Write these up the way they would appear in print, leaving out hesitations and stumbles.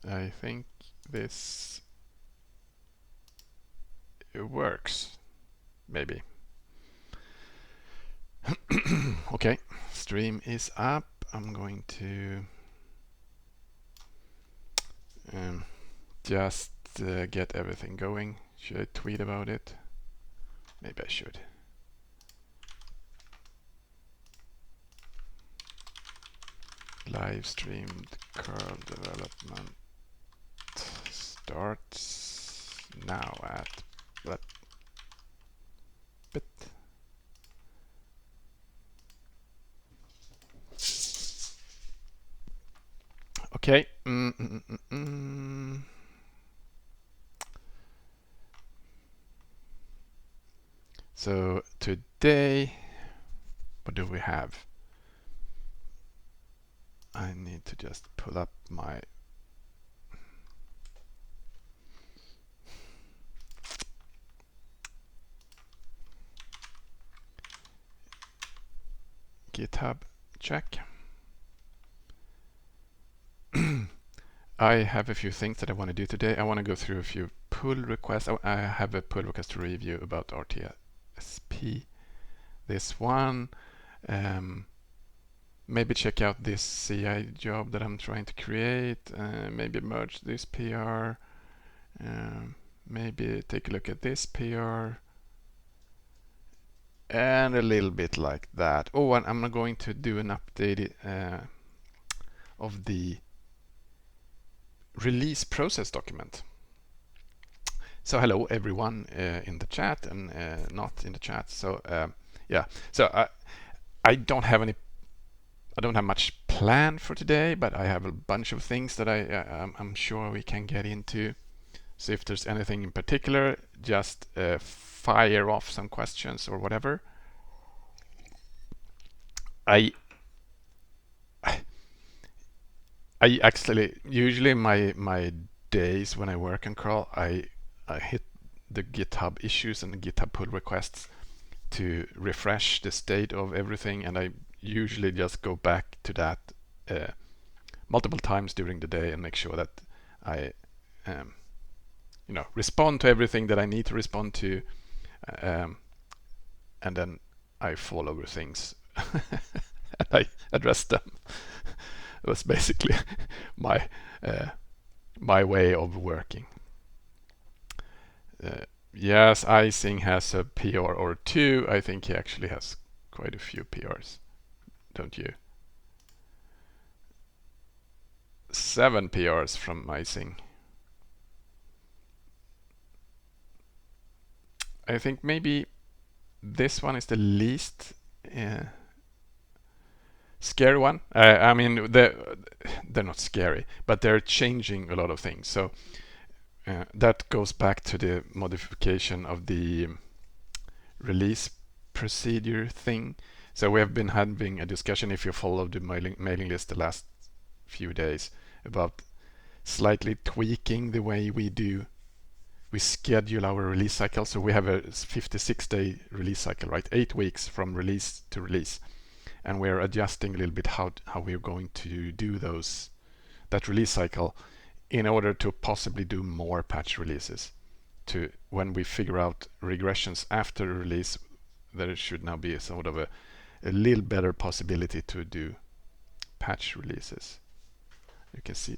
I think this works, maybe. Okay, stream is up. I'm going to just get everything going. Should I tweet about it? Maybe I should. Live streamed curl development starts now at that bit. Okay. So today, what do we have? I need to just pull up my GitHub check. I have a few things that I want to do today. I want to go through a few pull requests. I have a pull request to review about RTSP. This one. Maybe check out this CI job that I'm trying to create. Maybe merge this PR. Maybe take a look at this PR. And a little bit like that. Oh, and I'm going to do an update of the release process document. So hello everyone in the chat and not in the chat. So yeah, so I don't have much planned for today, but I have a bunch of things that I'm sure we can get into. So if there's anything in particular, just fire off some questions or whatever. I actually usually my days when I work on curl, I hit the GitHub issues and the GitHub pull requests to refresh the state of everything, and I usually just go back to that multiple times during the day and make sure that I respond to everything that I need to respond to, and then I fall over things and I address them. It was basically my way of working. Yes, Icing has a PR or two. I think he actually has quite a few PRs, don't you? 7 PRs from Icing. I think maybe this one is the least scary one. I mean, they're not scary, but they're changing a lot of things. So that goes back to the modification of the release procedure thing. So we have been having a discussion, if you followed the mailing list the last few days, about slightly tweaking the way we schedule our release cycle. So we have a 56-day release cycle, right? 8 weeks from release to release. And we're adjusting a little bit how we're going to do that release cycle in order to possibly do more patch releases. To when we figure out regressions after release, there should now be a sort of a little better possibility to do patch releases. You can see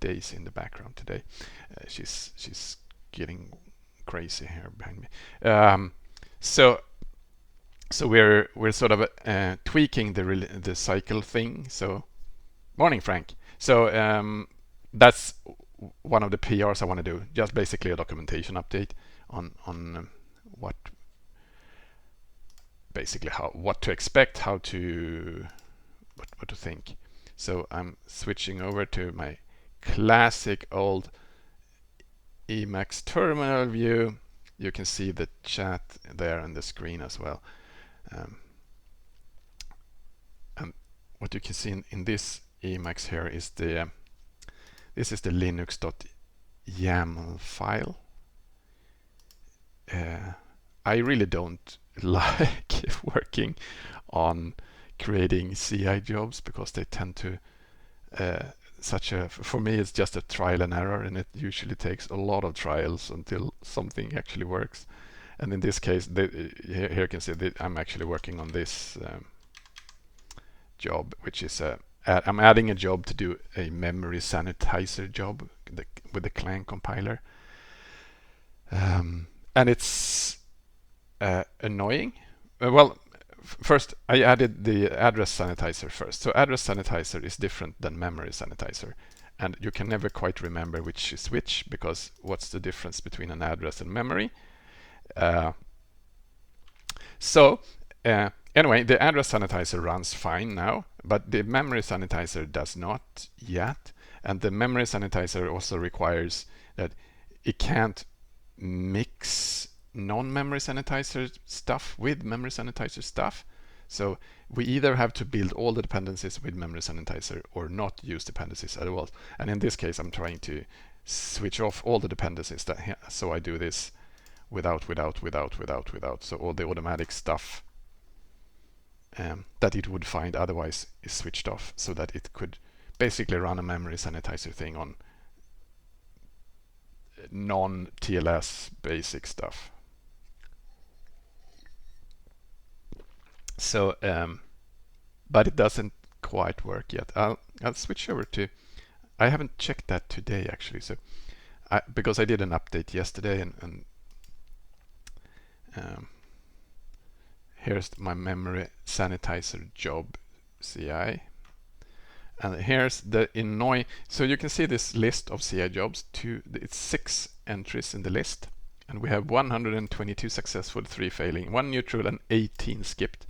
Daisy in the background today. She's getting crazy here behind me. So we're sort of tweaking the cycle thing. So morning, Frank. So that's one of the PRs I want to do. Just basically a documentation update on what to expect, what to think. So I'm switching over to my classic old Emacs terminal view. You can see the chat there on the screen as well. And what you can see in this Emacs here is this is the linux.yaml file. I really don't like working on creating CI jobs because they tend to for me it's just a trial and error, and it usually takes a lot of trials until something actually works. And in this case, here you can see that I'm actually working on this job, which is I'm adding a job to do a memory sanitizer job with the Clang compiler. And it's annoying. Well, first I added the address sanitizer first. So address sanitizer is different than memory sanitizer. And you can never quite remember which is which, because what's the difference between an address and memory? Anyway, the address sanitizer runs fine now, but the memory sanitizer does not yet. And the memory sanitizer also requires that it can't mix non-memory sanitizer stuff with memory sanitizer stuff. So we either have to build all the dependencies with memory sanitizer or not use dependencies at all. And in this case, I'm trying to switch off all the dependencies. So I do this without. So all the automatic stuff that it would find otherwise is switched off, so that it could basically run a memory sanitizer thing on non-TLS basic stuff. So, but it doesn't quite work yet. I'll switch over to. I haven't checked that today actually, so because I did an update yesterday, and here's my memory sanitizer job CI. And here's the annoying. So you can see this list of CI jobs. It's 6 entries in the list, and we have 122 successful, 3 failing, 1 neutral, and 18 skipped.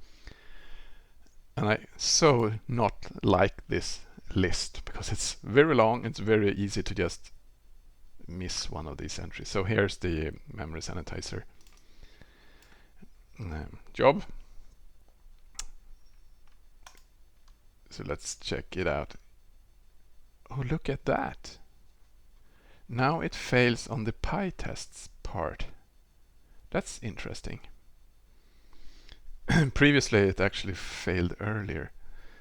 And I so not like this list because it's very long. It's very easy to just miss one of these entries. So here's the memory sanitizer job. So let's check it out. Oh, look at that. Now it fails on the PyTests part. That's interesting. Previously it actually failed earlier.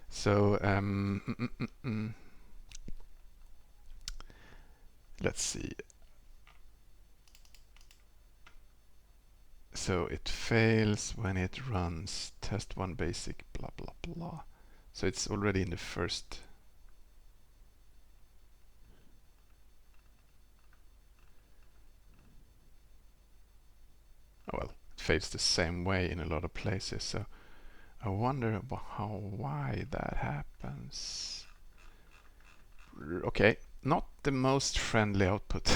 So let's see. So it fails when it runs test1 basic blah blah blah. So it's already in the first. Oh well, it fails the same way in a lot of places. So I wonder why that happens. Okay, not the most friendly output,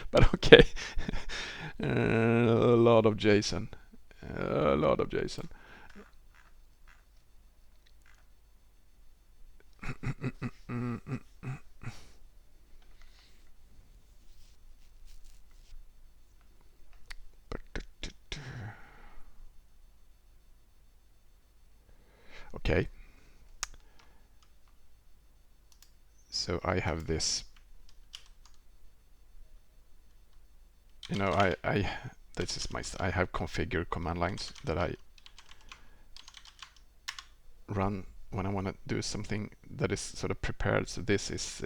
but okay. A lot of JSON. A lot of JSON. Okay. So I have this. You know, this is I have configured command lines that I run when I want to do something that is sort of prepared. So this is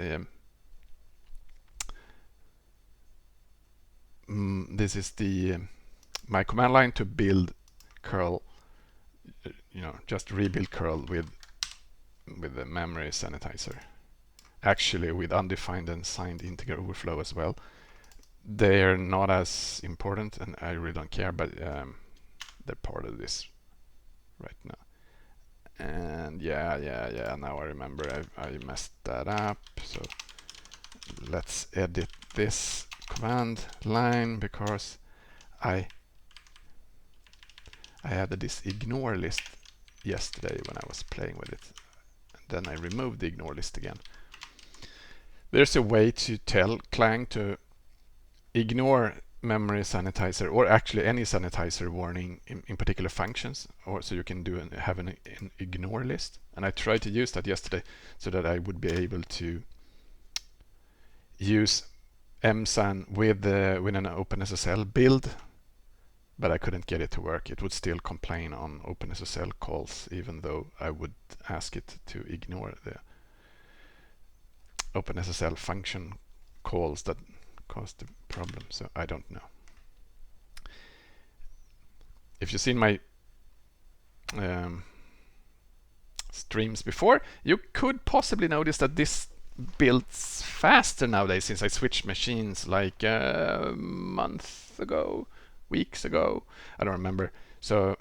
my command line to build curl. You know, just rebuild curl with the memory sanitizer. Actually, with undefined and signed integer overflow as well. They're not as important, and I really don't care, but they're part of this right now. And yeah, now I remember I messed that up. So let's edit this command line because I added this ignore list yesterday when I was playing with it. And then I removed the ignore list again. There's a way to tell Clang to ignore memory sanitizer, or actually any sanitizer warning in particular functions, or so you can have an ignore list. And I tried to use that yesterday so that I would be able to use msan with an OpenSSL build, but I couldn't get it to work. It would still complain on OpenSSL calls, even though I would ask it to ignore OpenSSL function calls that caused the problem, so I don't know. If you've seen my streams before, you could possibly notice that this builds faster nowadays since I switched machines like a month ago, weeks ago, I don't remember. So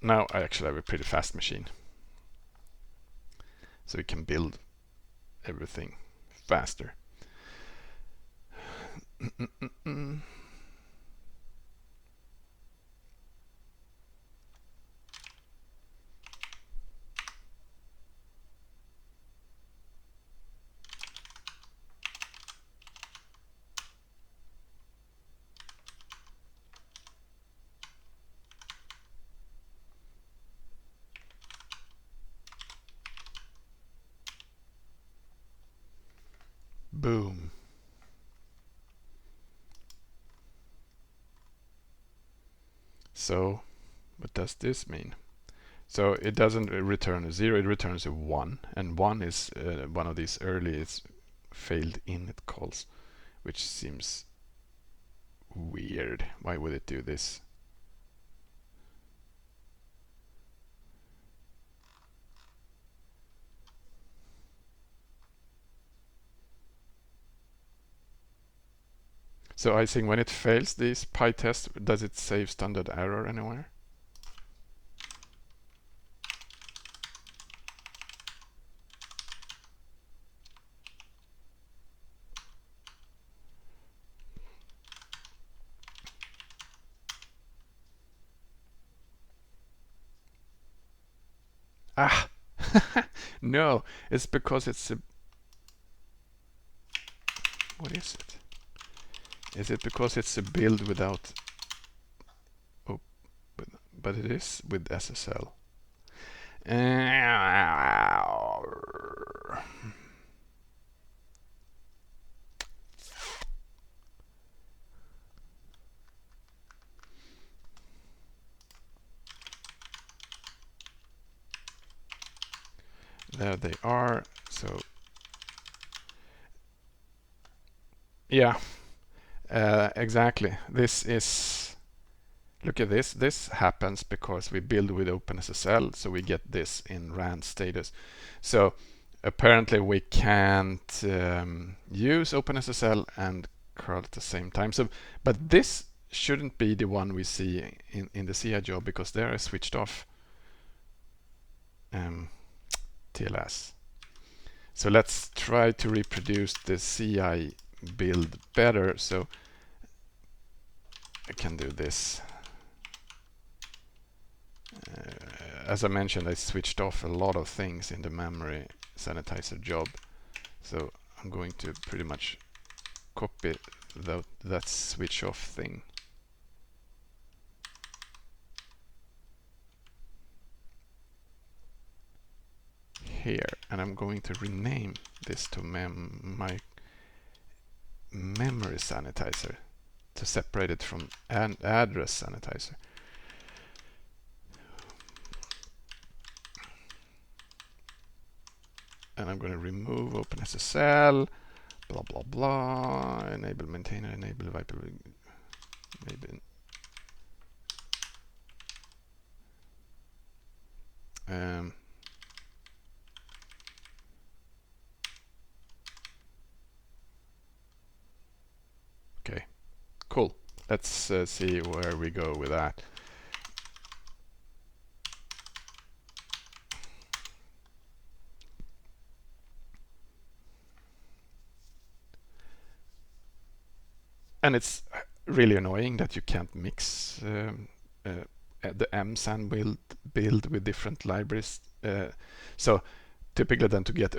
now I actually have a pretty fast machine, so we can build everything faster. Boom. So what does this mean? So it doesn't return a 0, it returns a 1, and 1 is one of these early failed init calls, which seems weird. Why would it do this? So I think when it fails these PyTest, does it save standard error anywhere? Ah, no, it's because it's a... What is it? Is it because it's a build without... Oh, but it is with SSL. There they are. So yeah, exactly. This is, look at this. This happens because we build with OpenSSL, so we get this in RAND status. So apparently we can't use OpenSSL and curl at the same time. So, but this shouldn't be the one we see in the CI job, because there I switched off TLS. So let's try to reproduce the CI build better. So I can do this. As I mentioned, I switched off a lot of things in the memory sanitizer job. So I'm going to pretty much copy that switch off thing. Here, and I'm going to rename this to my memory sanitizer to separate it from an address sanitizer. And I'm going to remove OpenSSL, blah blah blah, enable maintainer, enable Viper, maybe. Okay, cool. Let's see where we go with that. And it's really annoying that you can't mix the msan build with different libraries. So typically then to get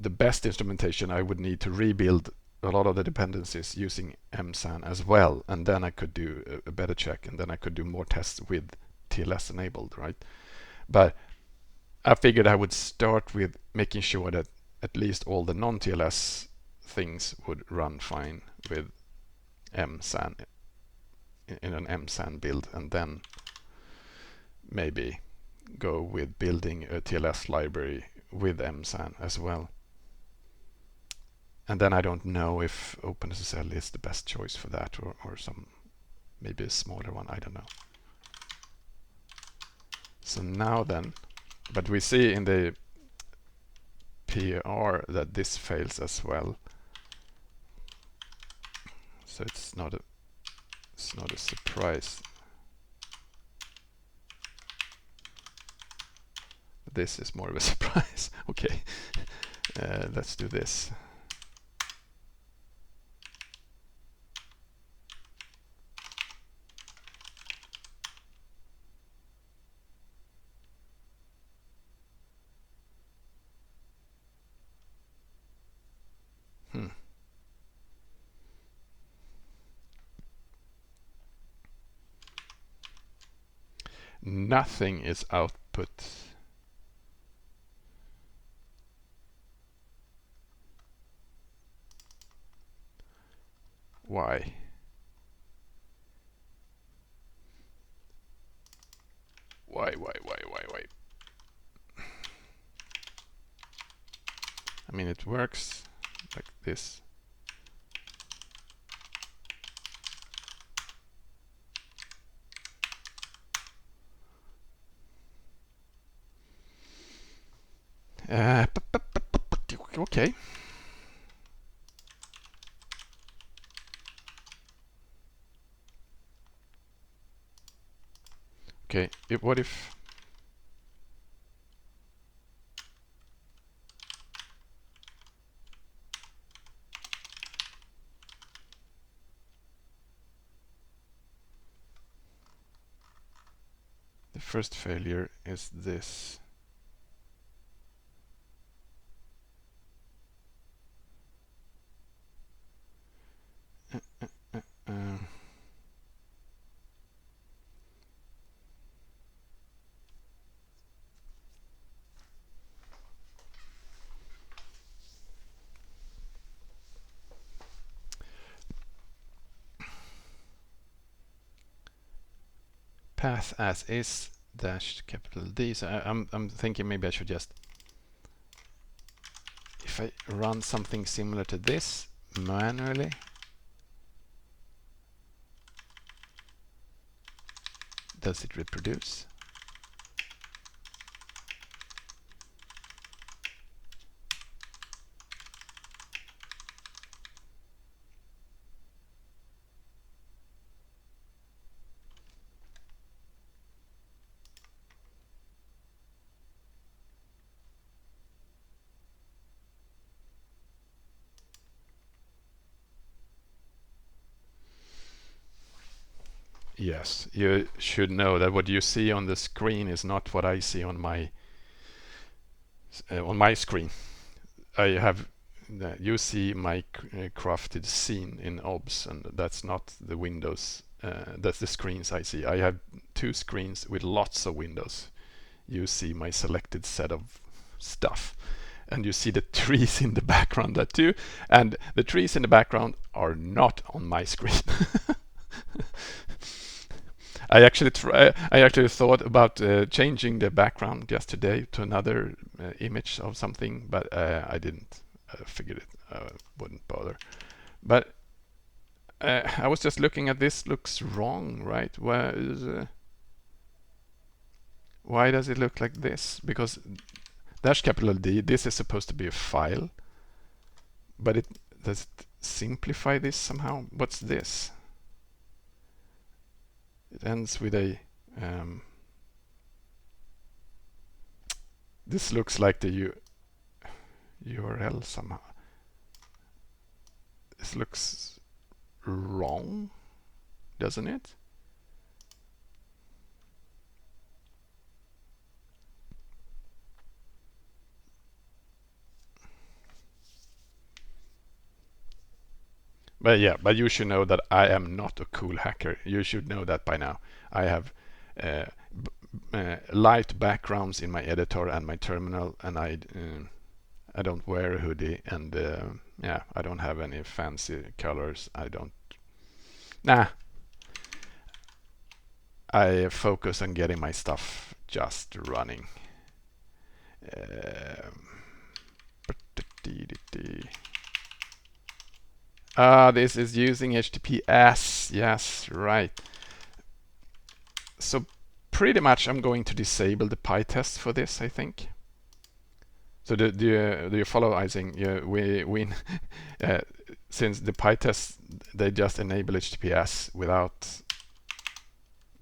the best instrumentation, I would need to rebuild a lot of the dependencies using msan as well, and then I could do a better check, and then I could do more tests with TLS enabled, right? But I figured I would start with making sure that at least all the non-TLS things would run fine with msan in an msan build, and then maybe go with building a TLS library with MSAN as well. And then I don't know if OpenSSL is the best choice for that, or some maybe a smaller one, I don't know. So now then, but we see in the PR that this fails as well. So it's not a surprise. This is more of a surprise. Okay, let's do this. Nothing is output. Why? Why? I mean, it works like this. Okay. Okay, what if the first failure is this? Path as is dash capital D. So I'm thinking maybe I should just, if I run something similar to this manually, does it reproduce? Yes, you should know that what you see on the screen is not what I see on my screen. I have you see my crafted scene in OBS, and that's not the windows. That's the screens I see. I have two screens with lots of windows. You see my selected set of stuff, and you see the trees in the background there too. And the trees in the background are not on my screen. I actually thought about changing the background just today to another image of something, but I didn't. I figured it wouldn't bother. But I was just looking at this. Looks wrong, right? Why does it look like this? Because dash capital D. This is supposed to be a file, but does it simplify this somehow? What's this? It ends with a this looks like the URL somehow. This looks wrong, doesn't it? But yeah, but you should know that I am not a cool hacker. You should know that by now. I have light backgrounds in my editor and my terminal, and I don't wear a hoodie, and yeah, I don't have any fancy colors. I focus on getting my stuff just running. Um, this is using HTTPS. Yes, right. So pretty much I'm going to disable the PyTest for this, I think. So do you follow, Ising? We since the PyTest, they just enable HTTPS without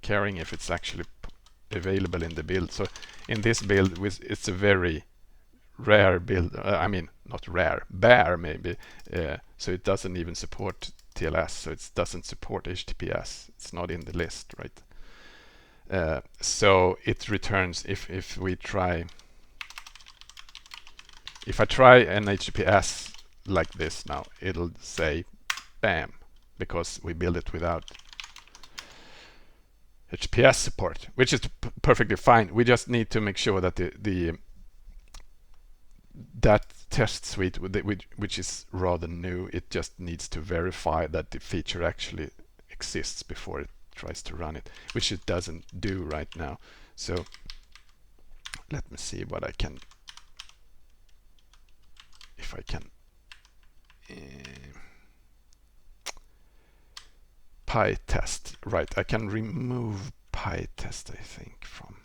caring if it's actually available in the build. So in this build, it's a very rare build. I mean, not rare, bare maybe. So it doesn't even support TLS. So it doesn't support HTTPS. It's not in the list, right? So it returns if we try. If I try an HTTPS like this now, it'll say bam, because we build it without HTTPS support, which is perfectly fine. We just need to make sure that that test suite, which is rather new, it just needs to verify that the feature actually exists before it tries to run it, which it doesn't do right now. So let me see what I can, if I can. PyTest, right? I can remove PyTest, I think, from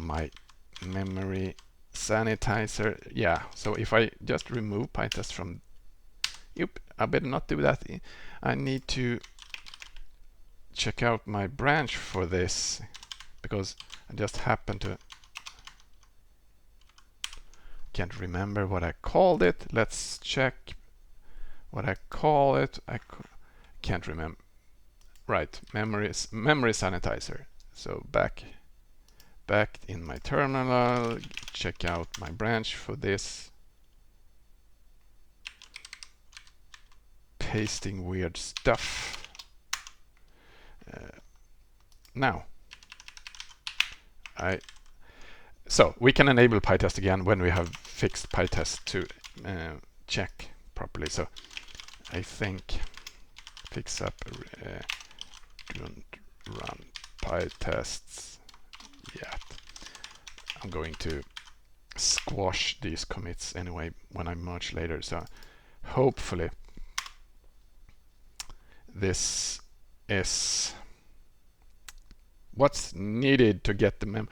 my memory sanitizer. Yeah, so if I just remove PyTest from, I better not do that. I need to check out my branch for this, because I just happen to can't remember what I called it. Let's check what I call it. I can't remember. Right, memory sanitizer. So back in my terminal, check out my branch for this. Pasting weird stuff. Now, so we can enable PyTest again when we have fixed PyTest to check properly. So I think fix up don't run PyTests yet. I'm going to squash these commits anyway when I merge later. So hopefully this is what's needed to get the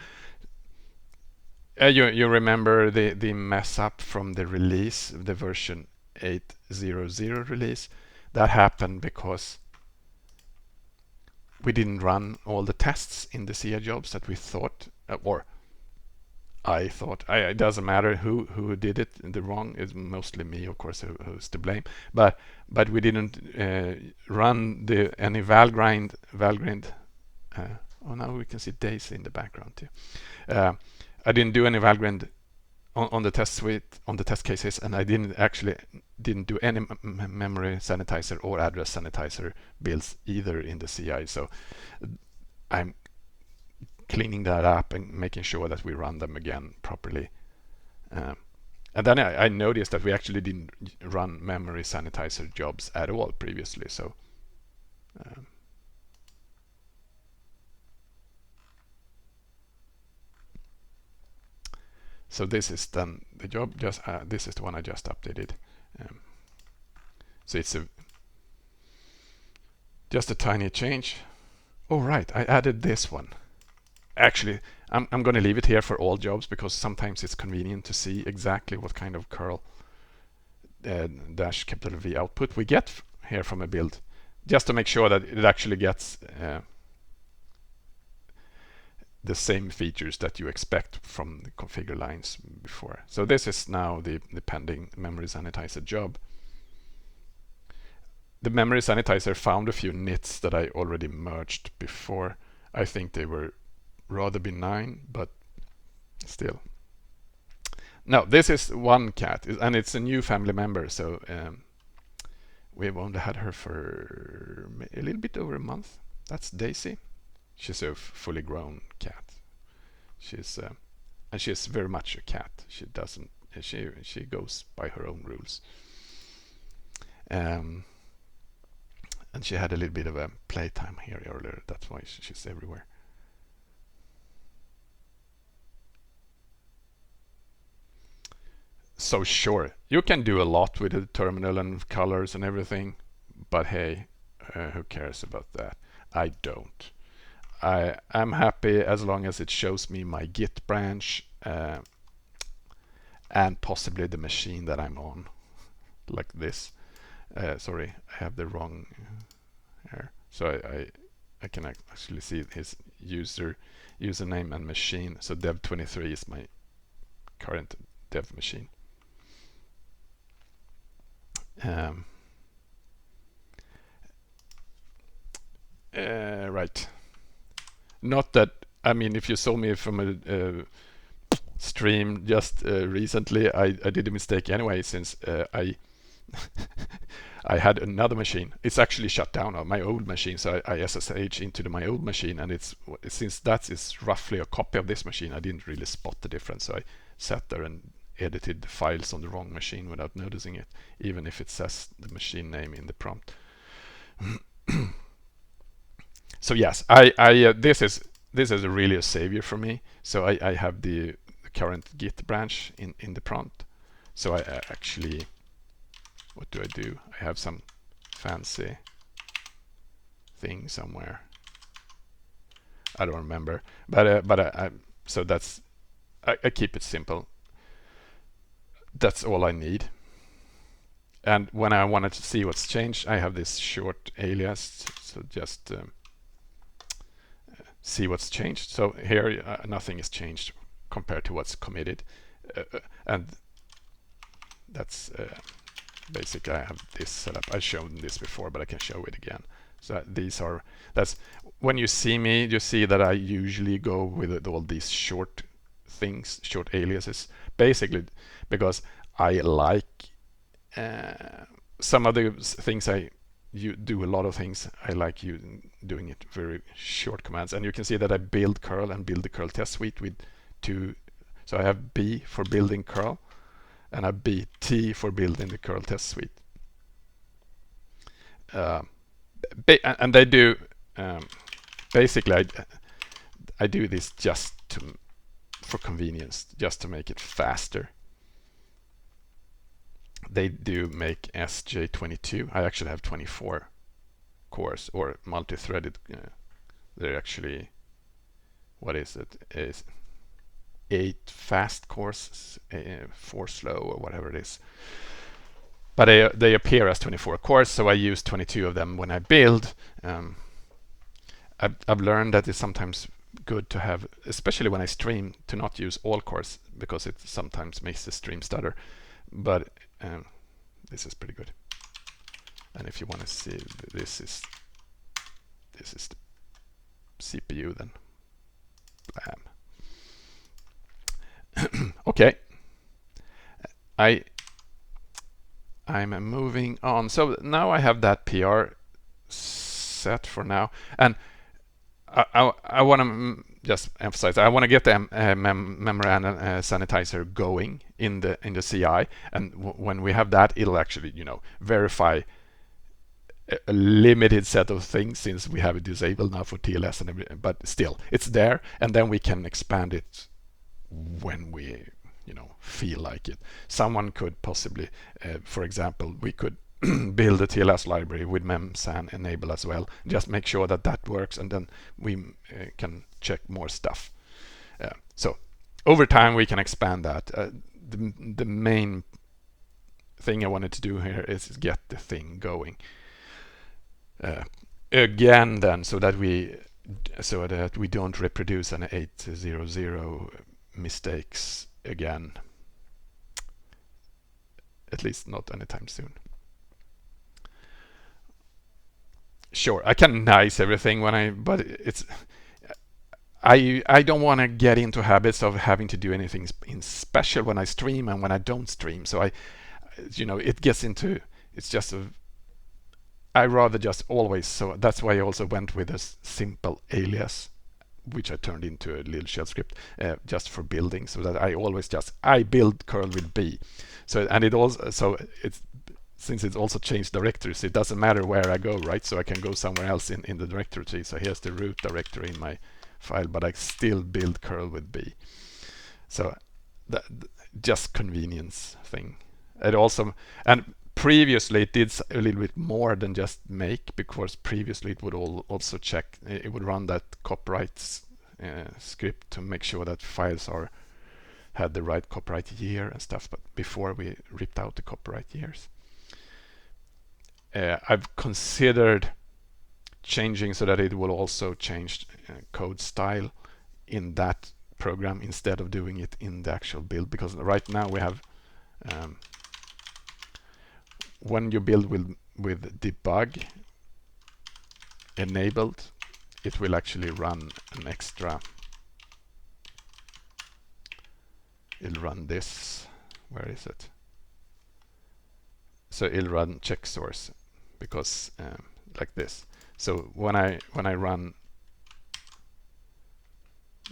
you remember the mess up from the release, the version 8.0.0 release? That happened because we didn't run all the tests in the CI jobs that we thought, or I thought. It doesn't matter who did it. The wrong is mostly me, of course, who's to blame. But we didn't run any Valgrind. Oh, now we can see Daisy in the background too. I didn't do any Valgrind on the test suite, on the test cases, and I didn't do any memory sanitizer or address sanitizer builds either in the CI. So I'm cleaning that up and making sure that we run them again properly. And then I noticed that we actually didn't run memory sanitizer jobs at all previously. So so this is then the job. Just this is the one I just updated. So it's just a tiny change. Oh right, I added this one. Actually, I'm going to leave it here for all jobs because sometimes it's convenient to see exactly what kind of curl dash capital V output we get here from a build, just to make sure that it actually gets the same features that you expect from the configure lines before. So this is now the pending memory sanitizer job. The memory sanitizer found a few nits that I already merged before. I think they were rather benign, but still. Now this is one cat, and it's a new family member, so we've only had her for a little bit over a month. That's Daisy. She's a fully grown cat. She's and she's very much a cat. She doesn't. She goes by her own rules. And she had a little bit of a playtime here earlier. That's why she's everywhere. So sure, you can do a lot with the terminal and colors and everything, but hey, who cares about that? I don't. I'm happy as long as it shows me my Git branch and possibly the machine that I'm on, like this. Sorry, I have the wrong here. So I can actually see his username and machine. So dev23 is my current dev machine. Right. Not that, I mean, if you saw me from a stream just recently, I did a mistake anyway, since I I had another machine. It's actually shut down on my old machine, so I SSH into my old machine, and since that is roughly a copy of this machine, I didn't really spot the difference. So I sat there and edited the files on the wrong machine without noticing it, even if it says the machine name in the prompt. So yes, this is really a savior for me. So I have the current Git branch in the prompt. So I actually, what do? I have some fancy thing somewhere. I don't remember, but so that's I keep it simple. That's all I need. And when I wanted to see what's changed, I have this short alias. So just see what's changed. So here nothing is changed compared to what's committed, and that's basically, I have this set up. I've shown this before, but I can show it again. So that's when you see me, you see that I usually go with all these short things, short aliases, basically because I like some of the things you do a lot of things. I like you doing it very short commands, and you can see that I build curl and build the curl test suite with two. So I have B for building curl, and a BT for building the curl test suite. And they do basically, I do this just for convenience, just to make it faster. They do make SJ22. I actually have 24 cores or multi-threaded. They're actually, what is it? Is 8 fast cores, 4 slow, or whatever it is. But they appear as 24 cores, so I use 22 of them when I build. I've learned that it's sometimes good to have, especially when I stream, to not use all cores, because it sometimes makes the stream stutter. But this is pretty good. And if you want to see, this is the CPU then. Blam. Okay. I'm moving on. So now I have that PR set for now, and I want to just emphasize, I want to get the memorandum sanitizer going in the CI, and when we have that, it'll actually verify a limited set of things, since we have it disabled now for TLS and everything. But still, it's there, and then we can expand it when we feel like it. Someone could possibly, for example, we could build a TLS library with memsan enable as well. Just make sure that works, and then we can check more stuff. So over time we can expand that. The main thing I wanted to do here is get the thing going again, then, so that we don't reproduce an 800 mistakes again, at least not anytime soon. Sure, I can nice everything but it's I don't want to get into habits of having to do anything in special when I stream and when I don't stream. So it gets into, it's just I rather just always, so that's why I also went with a simple alias, which I turned into a little shell script just for building, so that I always I build curl with B. So, and it also, so it's, since it's also changed directories, it doesn't matter where I go, right? So I can go somewhere else in the directory. So here's the root directory in my file, but I still build curl with B. So just convenience thing. It also, and previously it did a little bit more than just make, because previously it would also check, it would run that copyright script to make sure that files had the right copyright year and stuff, but before we ripped out the copyright years. I've considered changing so that it will also change code style in that program instead of doing it in the actual build, because right now we have when you build with debug enabled, it will actually run an extra, it'll run this, where is it? So it'll run check source, because like this. So when I run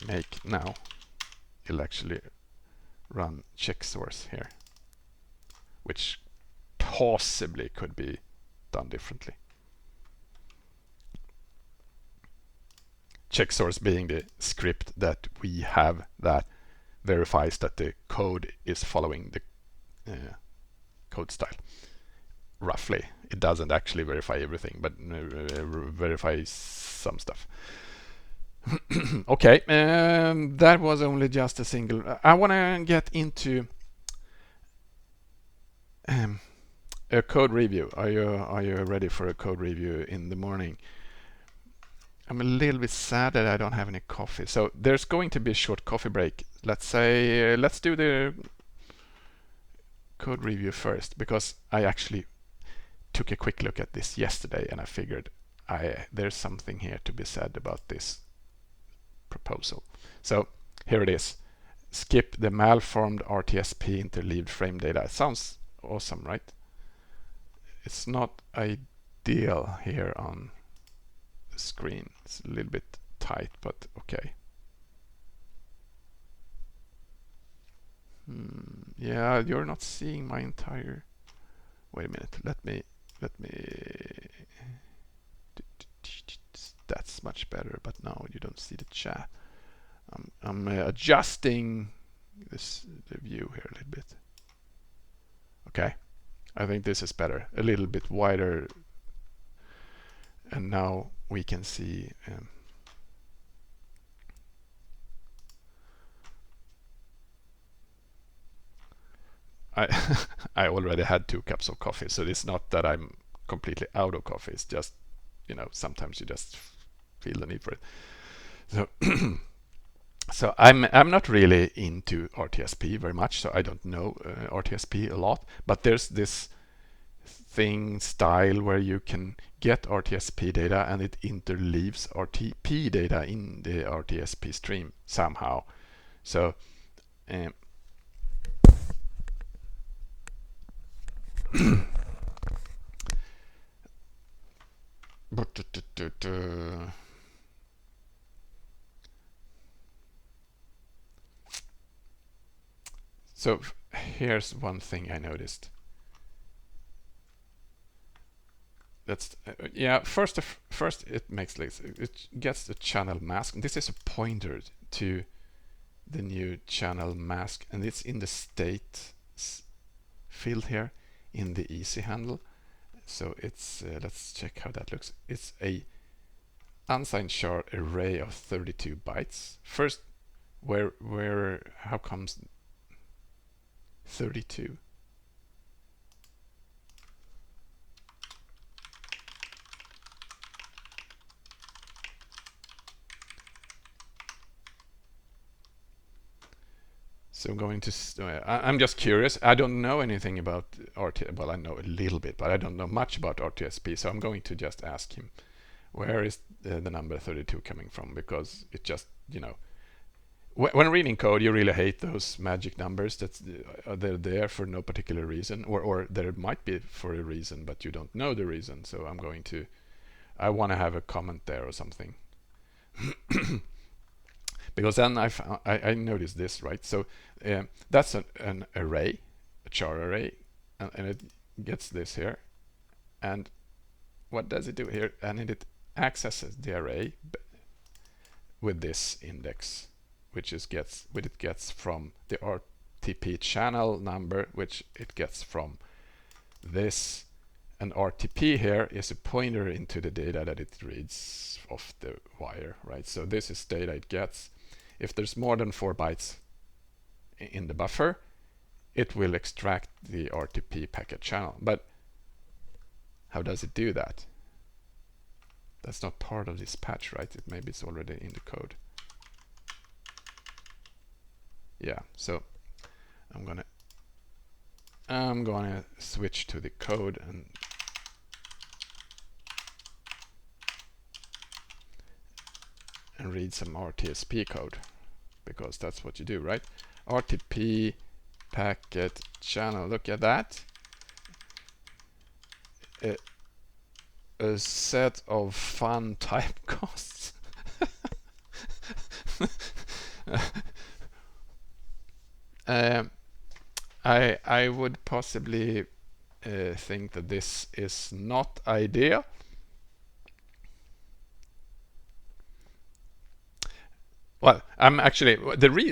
make now, it'll actually run check source here, which possibly could be done differently. Check source being the script that we have that verifies that the code is following the code style. Roughly, it doesn't actually verify everything, but verifies some stuff. Okay, that was only just a single. I want to get into a code review. Are you ready for a code review in the morning? I'm a little bit sad that I don't have any coffee, so there's going to be a short coffee break. Let's do the code review first, because I actually took a quick look at this yesterday and I figured there's something here to be said about this proposal. So here it is. Skip the malformed RTSP interleaved frame data. It sounds awesome, right? It's not ideal here on the screen. It's a little bit tight, but okay. Yeah, you're not seeing my entire. Wait a minute. Let me. That's much better, but now you don't see the chat. I'm adjusting the view here a little bit. Okay, I think this is better, a little bit wider, and now we can see. I already had 2 cups of coffee, so it's not that I'm completely out of coffee. It's just, sometimes you just feel the need for it. So so I'm not really into RTSP very much, so I don't know RTSP a lot, but there's this thing style where you can get RTSP data and it interleaves RTP data in the RTSP stream somehow. So so here's one thing I noticed. That's first it makes it gets the channel mask. This is a pointer to the new channel mask, and it's in the state field here in the easy handle. So it's let's check how that looks. It's a unsigned char array of 32 bytes. First, how comes 32? So I'm going to. I'm just curious. I don't know anything about RT. Well, I know a little bit, but I don't know much about RTSP. So I'm going to just ask him, where is the number 32 coming from? Because it just, when reading code, you really hate those magic numbers that they're there for no particular reason, or there might be for a reason, but you don't know the reason. So I want to have a comment there or something. Because then I noticed this, right? So that's an array, a char array, and it gets this here. And what does it do here? And it accesses the array with this index, which it gets from the RTP channel number, which it gets from this. And RTP here is a pointer into the data that it reads off the wire, right? So this is data it gets. If there's more than 4 bytes in the buffer, it will extract the RTP packet channel. But how does it do that? That's not part of this patch, right? Maybe it's already in the code. Yeah, so I'm gonna switch to the code and read some RTSP code, because that's what you do, right? RTP packet channel, look at that. A set of fun typecasts. I would possibly think that this is not ideal. Well, I'm actually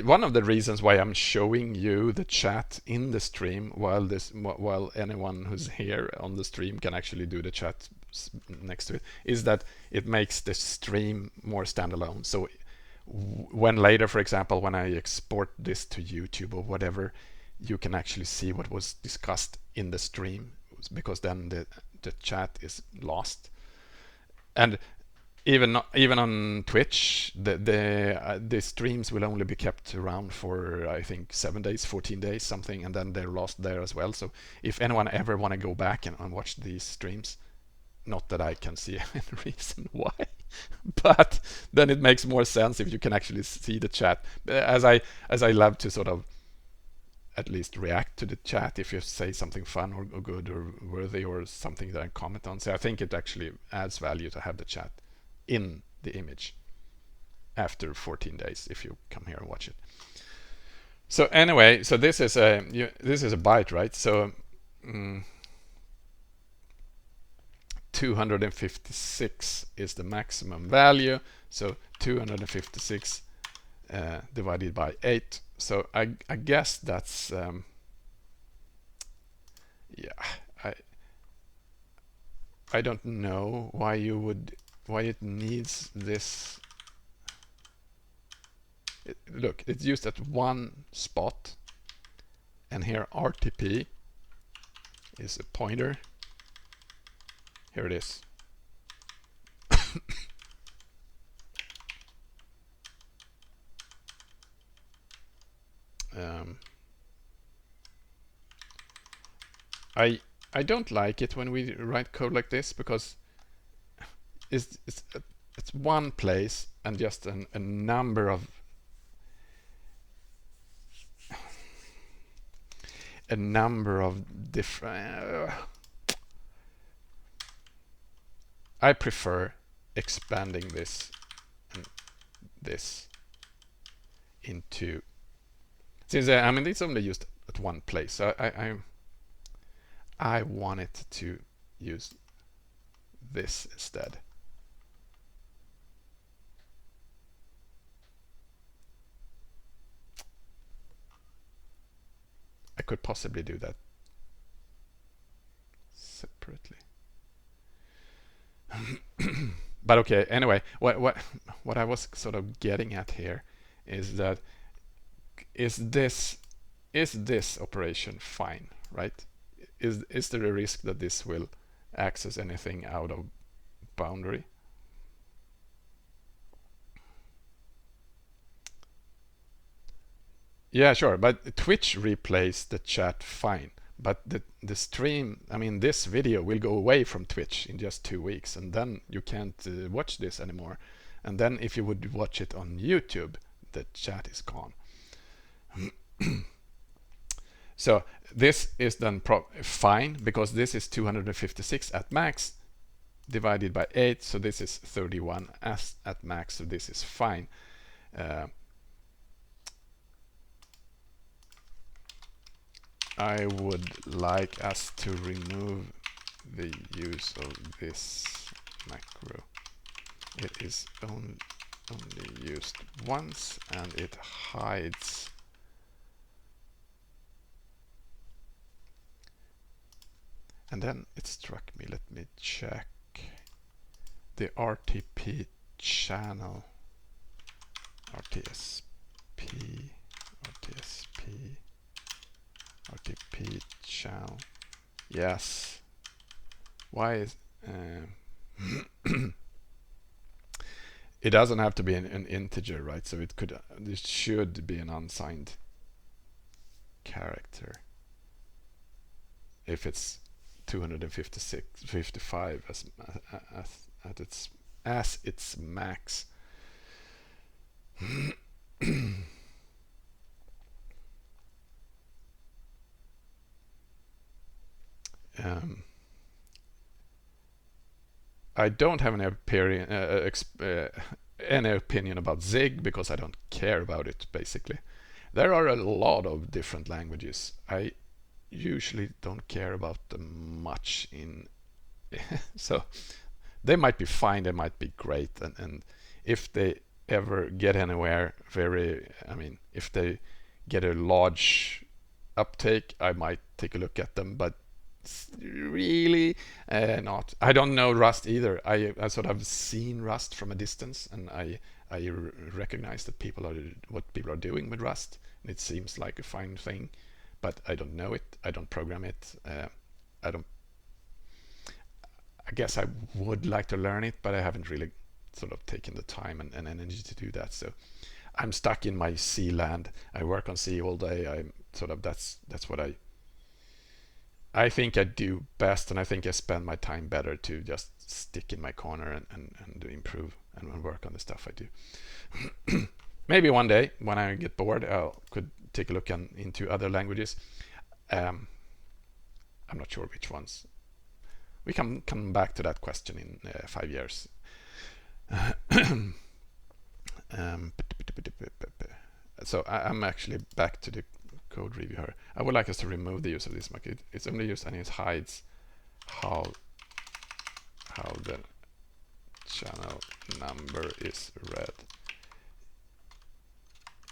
one of the reasons why I'm showing you the chat in the stream while anyone who's here on the stream can actually do the chat next to it, is that it makes the stream more standalone. So when later, for example, when I export this to YouTube or whatever, you can actually see what was discussed in the stream, because then the chat is lost. And even on Twitch, the streams will only be kept around for, I think, 7 days, 14 days, something, and then they're lost there as well. So if anyone ever want to go back and watch these streams, not that I can see any reason why, but then it makes more sense if you can actually see the chat. As I love to sort of at least react to the chat if you say something fun or good or worthy or something that I comment on. So I think it actually adds value to have the chat in the image after 14 days if you come here and watch it. So anyway, so this is a byte, right? So 256 is the maximum value. So 256 divided by 8. So I guess that's yeah. I don't know why it needs this. Look, it's used at one spot, and here RTP is a pointer. Here it is. I don't like it when we write code like this, because it's one place and just a number of different. I prefer expanding this and this into, since I mean it's only used at one place, so I want it to use this instead. I could possibly do that separately. But okay, anyway, what I was sort of getting at here is that is this operation fine, right? Is there a risk that this will access anything out of boundary? Yeah, sure, but Twitch replays the chat fine, but the stream, I mean this video will go away from Twitch in just 2 weeks, and then you can't watch this anymore. And then if you would watch it on YouTube, the chat is gone. So this is then fine, because this is 256 at max divided by 8, so this is 31 as at max, so this is fine. I would like us to remove the use of this macro. It is only used once, and it hides And then it struck me, let me check the RTP channel. RTSP, RTSP, RTP channel. Yes. Why is it doesn't have to be an integer, right? So it could, this should be an unsigned character if it's 255 as its max. I don't have any opinion about Zig because I don't care about it, basically. There are a lot of different languages. I usually don't care about them much in so they might be fine, they might be great, and if they ever get anywhere if they get a large uptake, I might take a look at them, but really not. I don't know Rust either. I sort of seen Rust from a distance, and I recognize that what people are doing with Rust, and it seems like a fine thing, but I don't know it. I don't program it. I guess I would like to learn it, but I haven't really sort of taken the time and energy to do that. So I'm stuck in my C land. I work on C all day. I'm sort of that's what I think I do best, and I think I spend my time better to just stick in my corner and improve and work on the stuff I do. Maybe one day when I get bored, I could take a look into other languages. I'm not sure which ones. We can come back to that question in 5 years. So I'm actually back to the code review here. I would like us to remove the use of this mark. It's only used and it hides how the channel number is read.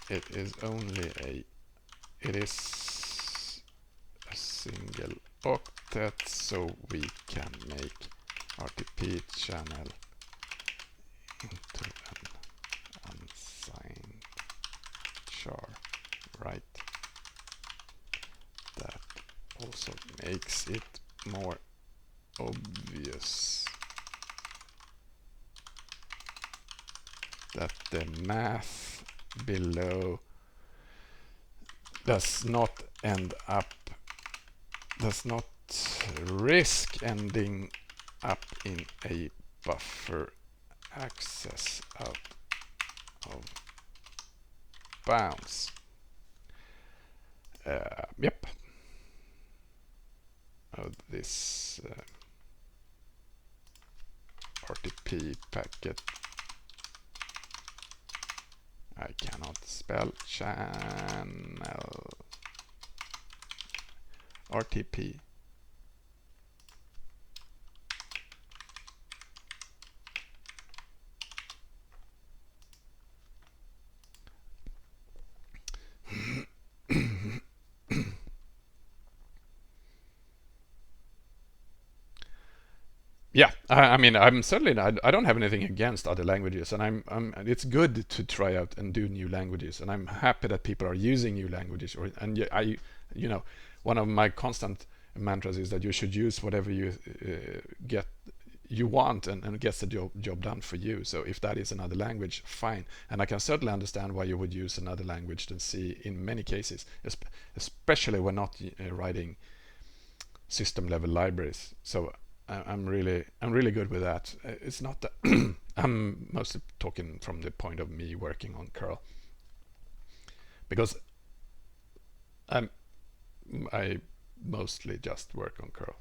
It is a single octet, so we can make RTP channel into an unsigned char, right? That also makes it more obvious that the math below does not risk ending up in a buffer access out of bounds. Yep. This RTP packet. I cannot spell channel. RTP. Yeah, I mean, I'm certainly I don't have anything against other languages, and it's good to try out and do new languages, and I'm happy that people are using new languages. One of my constant mantras is that you should use whatever you want and gets the job done for you. So if that is another language, fine. And I can certainly understand why you would use another language than C in many cases, especially when not writing system level libraries. So I'm really good with that. It's not that I'm mostly talking from the point of me working on curl, because I mostly just work on curl.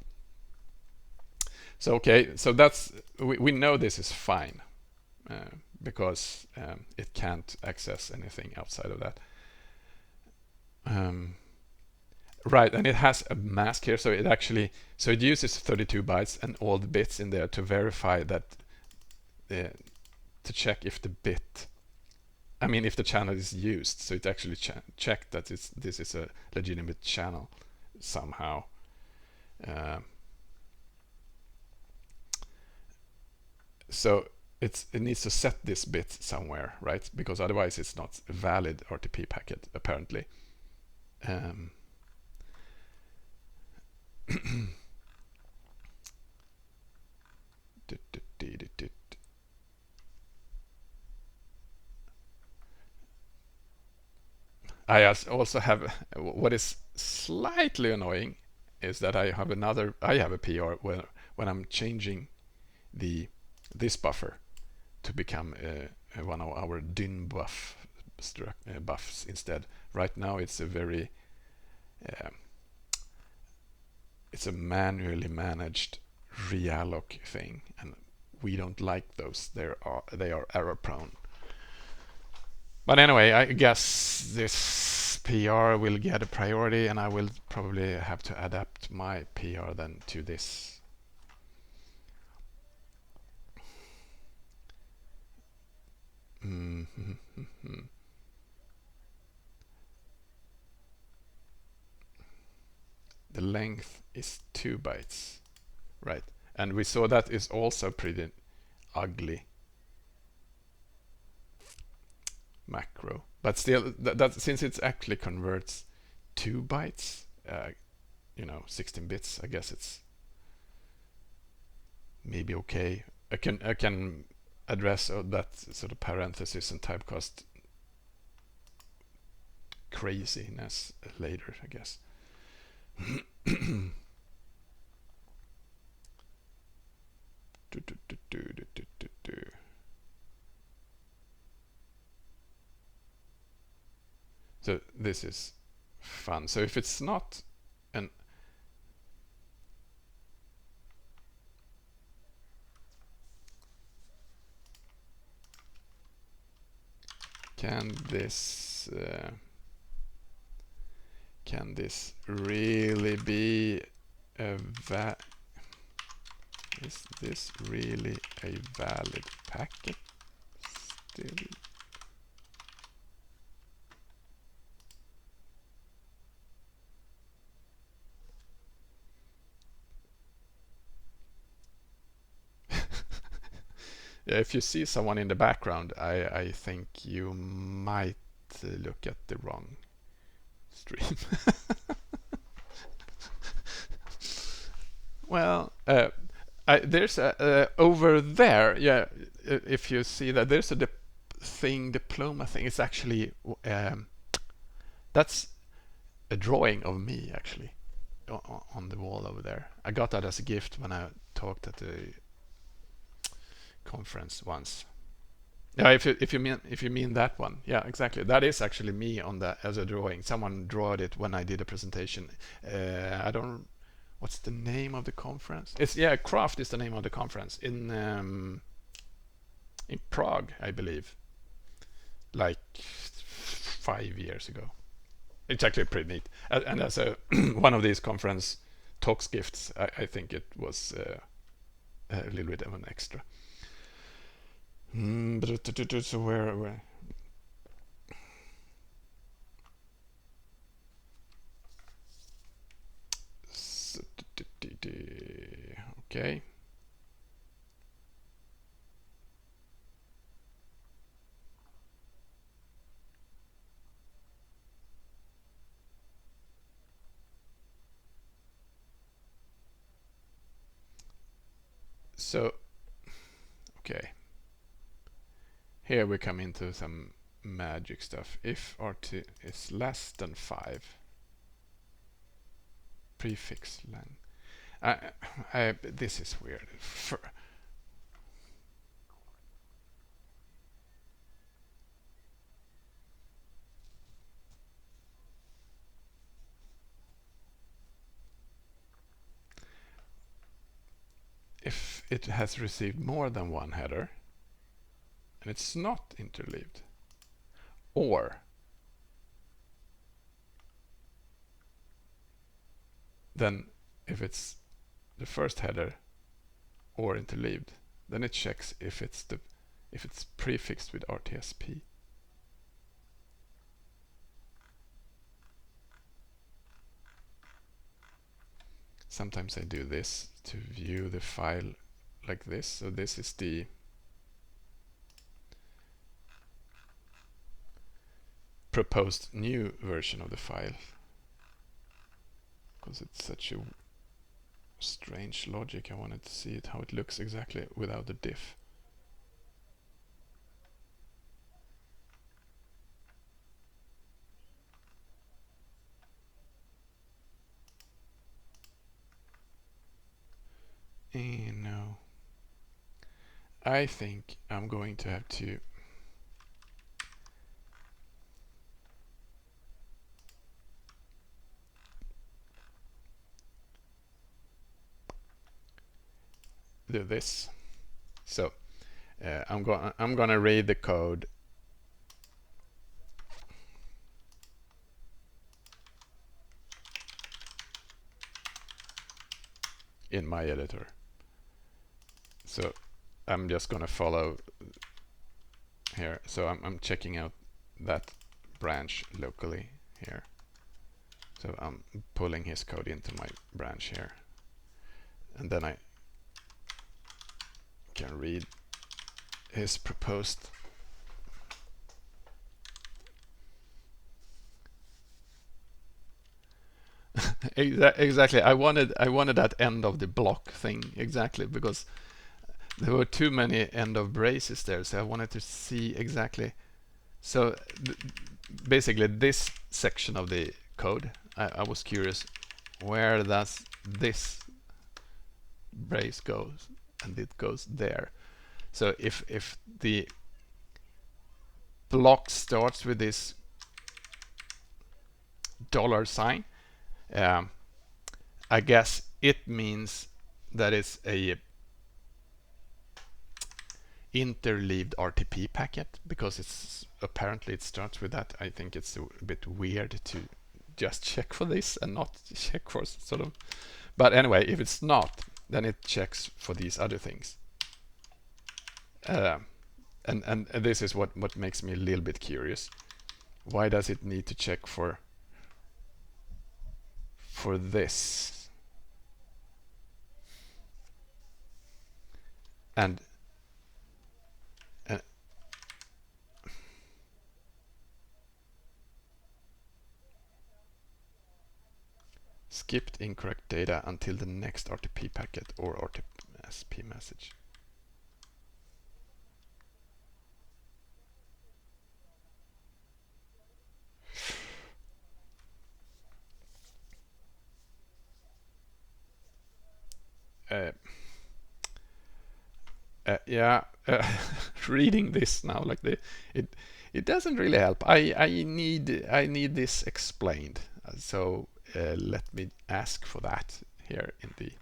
So okay, so we know this is fine because it can't access anything outside of that. Right, and it has a mask here, so it uses 32 bytes and all the bits in there to verify that, to check if the if the channel is used. So it actually checked that this is a legitimate channel somehow. So it needs to set this bit somewhere, right? Because otherwise it's not a valid RTP packet apparently. Um, I also have what is slightly annoying is that I have a PR when I'm changing the this buffer to become one of our dyn buffs instead. Right now it's a very uh, it's a manually managed realloc thing, and we don't like those. They are error prone. But anyway, I guess this PR will get a priority, and I will probably have to adapt my PR then to this. The length is 2 bytes, right? And we saw that is also pretty ugly macro, but still, that since it actually converts 2 bytes, 16 bits, I guess it's maybe okay. I can address that sort of parenthesis and typecast craziness later, I guess. So this is fun. So if it's not an can this really be a is this really a valid packet still? Yeah, if you see someone in the background, I think you might look at the wrong stream. Well, there's over there. Yeah, if you see that, there's a diploma thing. It's actually that's a drawing of me actually on the wall over there. I got that as a gift when I talked at the conference once. Yeah, if you mean that one, yeah, exactly. That is actually me on that as a drawing. Someone drawed it when I did a presentation. I don't. What's the name of the conference? It's Craft is the name of the conference in Prague, I believe, like 5 years ago. It's actually pretty neat. And as a one of these conference talks gifts, I think it was a little bit of an extra. So where? Okay. So, okay. Here we come into some magic stuff. If RT is less than 5, prefix len. This is weird. If it has received more than one header and it's not interleaved, or then if it's the first header or interleaved, then it checks if it's prefixed with RTSP. Sometimes I do this to view the file like this. So this is the proposed new version of the file, because it's such a strange logic. I wanted to see it how it looks exactly without the diff. No, I think I'm going to have to do this. So I'm gonna read the code in my editor. So I'm just gonna follow here. So I'm checking out that branch locally here. So I'm pulling his code into my branch here, and then I can read his proposed. Exactly. I wanted that end of the block thing exactly, because there were too many end of braces there, so I wanted to see exactly. So basically this section of the code, I was curious, where does this brace goes, and it goes there. So if the block starts with this $sign, I guess it means that it's a interleaved RTP packet, because it's apparently it starts with that. I think it's a bit weird to just check for this and not check for sort of, but anyway, if it's not, then it checks for these other things. And this is what makes me a little bit curious. Why does it need to check for this? And skipped incorrect data until the next RTP packet or RTSP message. Yeah, reading this now like it doesn't really help. I need this explained. So let me ask for that here in the.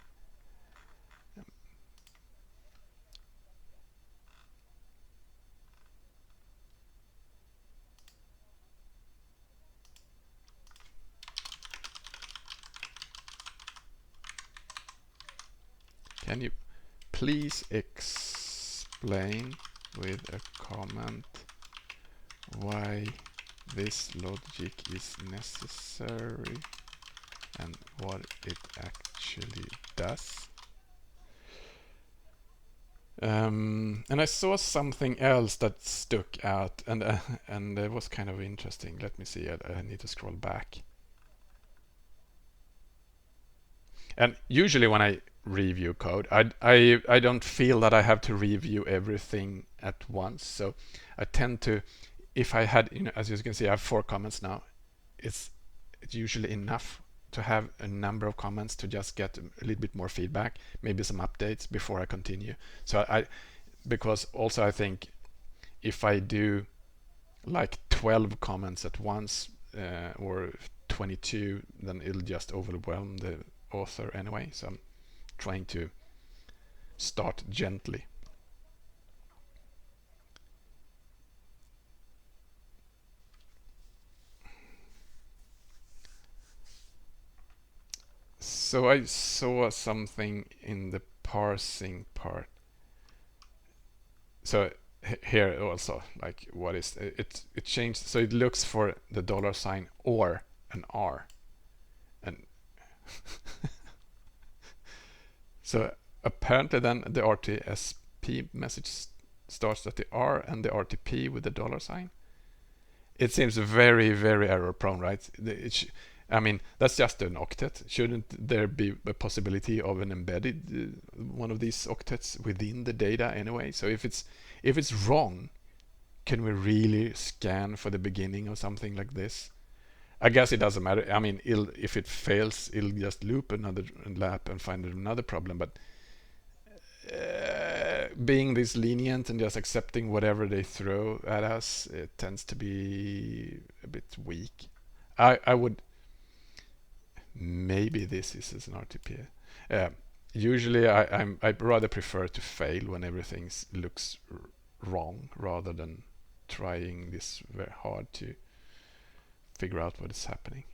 Can you please explain with a comment why this logic is necessary and what it actually does? And I saw something else that stuck out, and it was kind of interesting. Let me see. I need to scroll back. And usually when I review code, I don't feel that I have to review everything at once. So I tend to, if I had, as you can see, I have 4 comments now. It's usually enough to have a number of comments to just get a little bit more feedback, maybe some updates before I continue. So because also I think if I do like 12 comments at once or 22, then it'll just overwhelm the author anyway. So I'm trying to start gently. So I saw something in the parsing part. So here also, like, what is it? It changed. So it looks for the $sign or an R, and so apparently then the RTSP message starts at the R and the RTP with the $sign. it seems very, very error prone, right? I mean, that's just an octet. Shouldn't there be a possibility of an embedded one of these octets within the data anyway? So if it's wrong, can we really scan for the beginning of something like this? I guess it doesn't matter. I mean, if it fails, it'll just loop another lap and find another problem. But being this lenient and just accepting whatever they throw at us, it tends to be a bit weak. I would maybe this is an RTP. Usually, I rather prefer to fail when everything looks wrong rather than trying this very hard to figure out what is happening.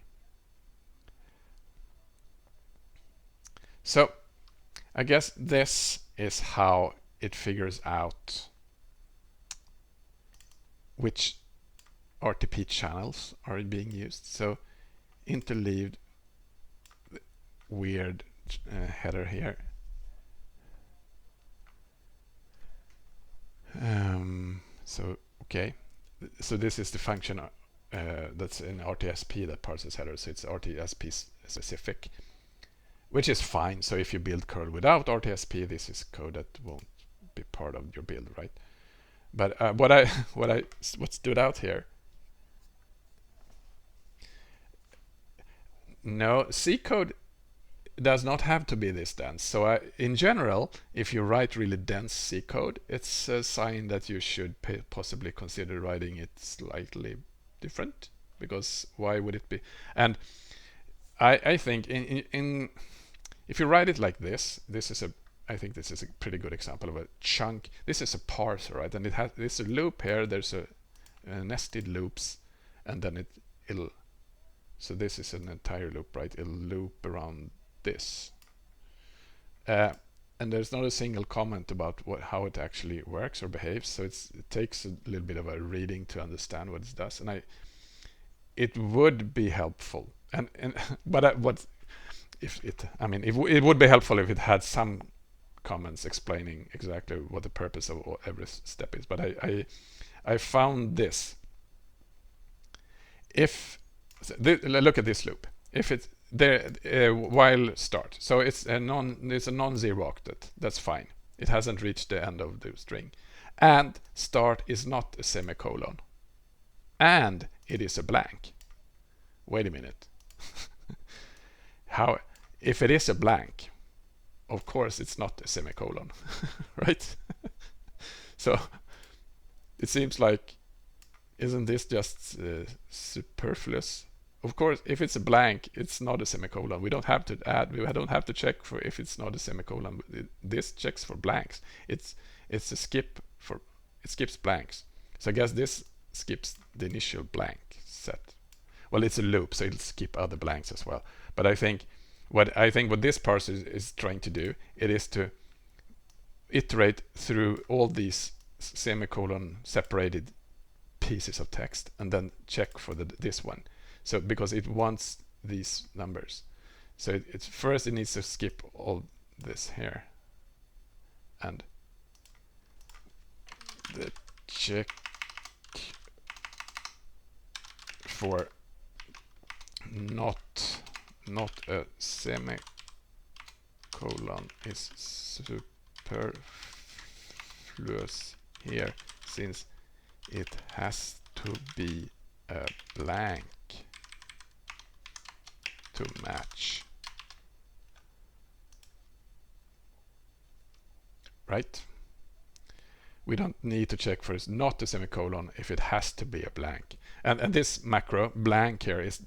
So I guess this is how it figures out which RTP channels are being used. So interleaved weird header here. So okay, so this is the function that's in RTSP that parses headers. So it's RTSP specific, which is fine. So if you build curl without RTSP, this is code that won't be part of your build, right? But what stood out here? No, C code does not have to be this dense. So in general, if you write really dense C code, it's a sign that you should possibly consider writing it slightly different, because why would it be? And I think if you write it like this is I think this is a pretty good example of a chunk. This is a parser, right? And there's a loop here. There's a nested loops, and then it'll. So this is an entire loop, right? It'll loop around this, and there's not a single comment about how it actually works or behaves. So it takes a little bit of a reading to understand what it does, and it would be helpful. But what if it? I mean, it would be helpful if it had some comments explaining exactly what the purpose of every step is. But I found this. If look at this loop. If it's there while start, so it's a non-zero octet. That's fine. It hasn't reached the end of the string, and start is not a semicolon, and it is a blank. Wait a minute. How? If it is a blank, of course it's not a semicolon, right? So it seems like, isn't this just superfluous? Of course, if it's a blank, it's not a semicolon. We don't have to add. We don't have to check for if it's not a semicolon. This checks for blanks. It's a skip for it skips blanks. So I guess this skips the initial blank set. Well, it's a loop, so it'll skip other blanks as well. But I think what this parser is trying to do, it is to iterate through all these semicolon separated pieces of text and then check for this one. So because it wants these numbers, so it's first it needs to skip all this here, and the check for not a semicolon is superfluous here, since it has to be a blank to match. Right? We don't need to check for it's not a semicolon if it has to be a blank. And this macro blank here is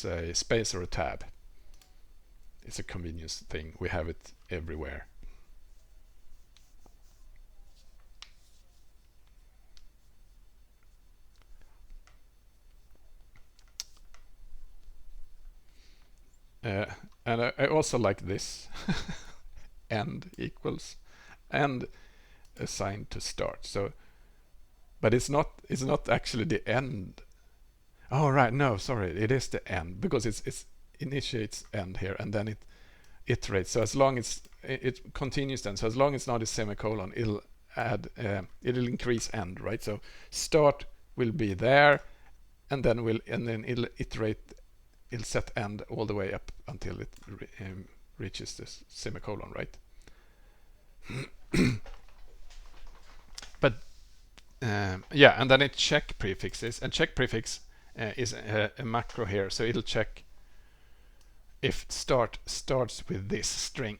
a space or a tab. It's a convenience thing. We have it everywhere. And I also like this. End equals and assigned to start. So, but it's not actually the end. Oh right, no, sorry, it is the end, because it's initiates end here and then it iterates. So as long as it continues, then so as long as it's not a semicolon, it'll increase end, right? So start will be there, and then it'll iterate, it'll set end all the way up until it reaches this semicolon, right? But yeah, and then it check prefixes, and check prefix is a macro here, so it'll check if starts with this string,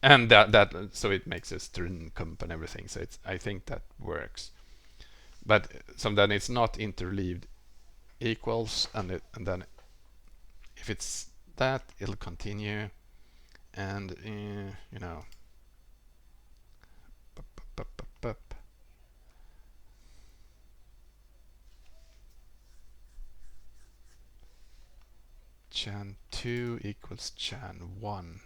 and that so it makes a string comp and everything. So I think that works. But so then it's not interleaved equals, and then if it's that, it'll continue, and you know. Chan2 equals Chan1.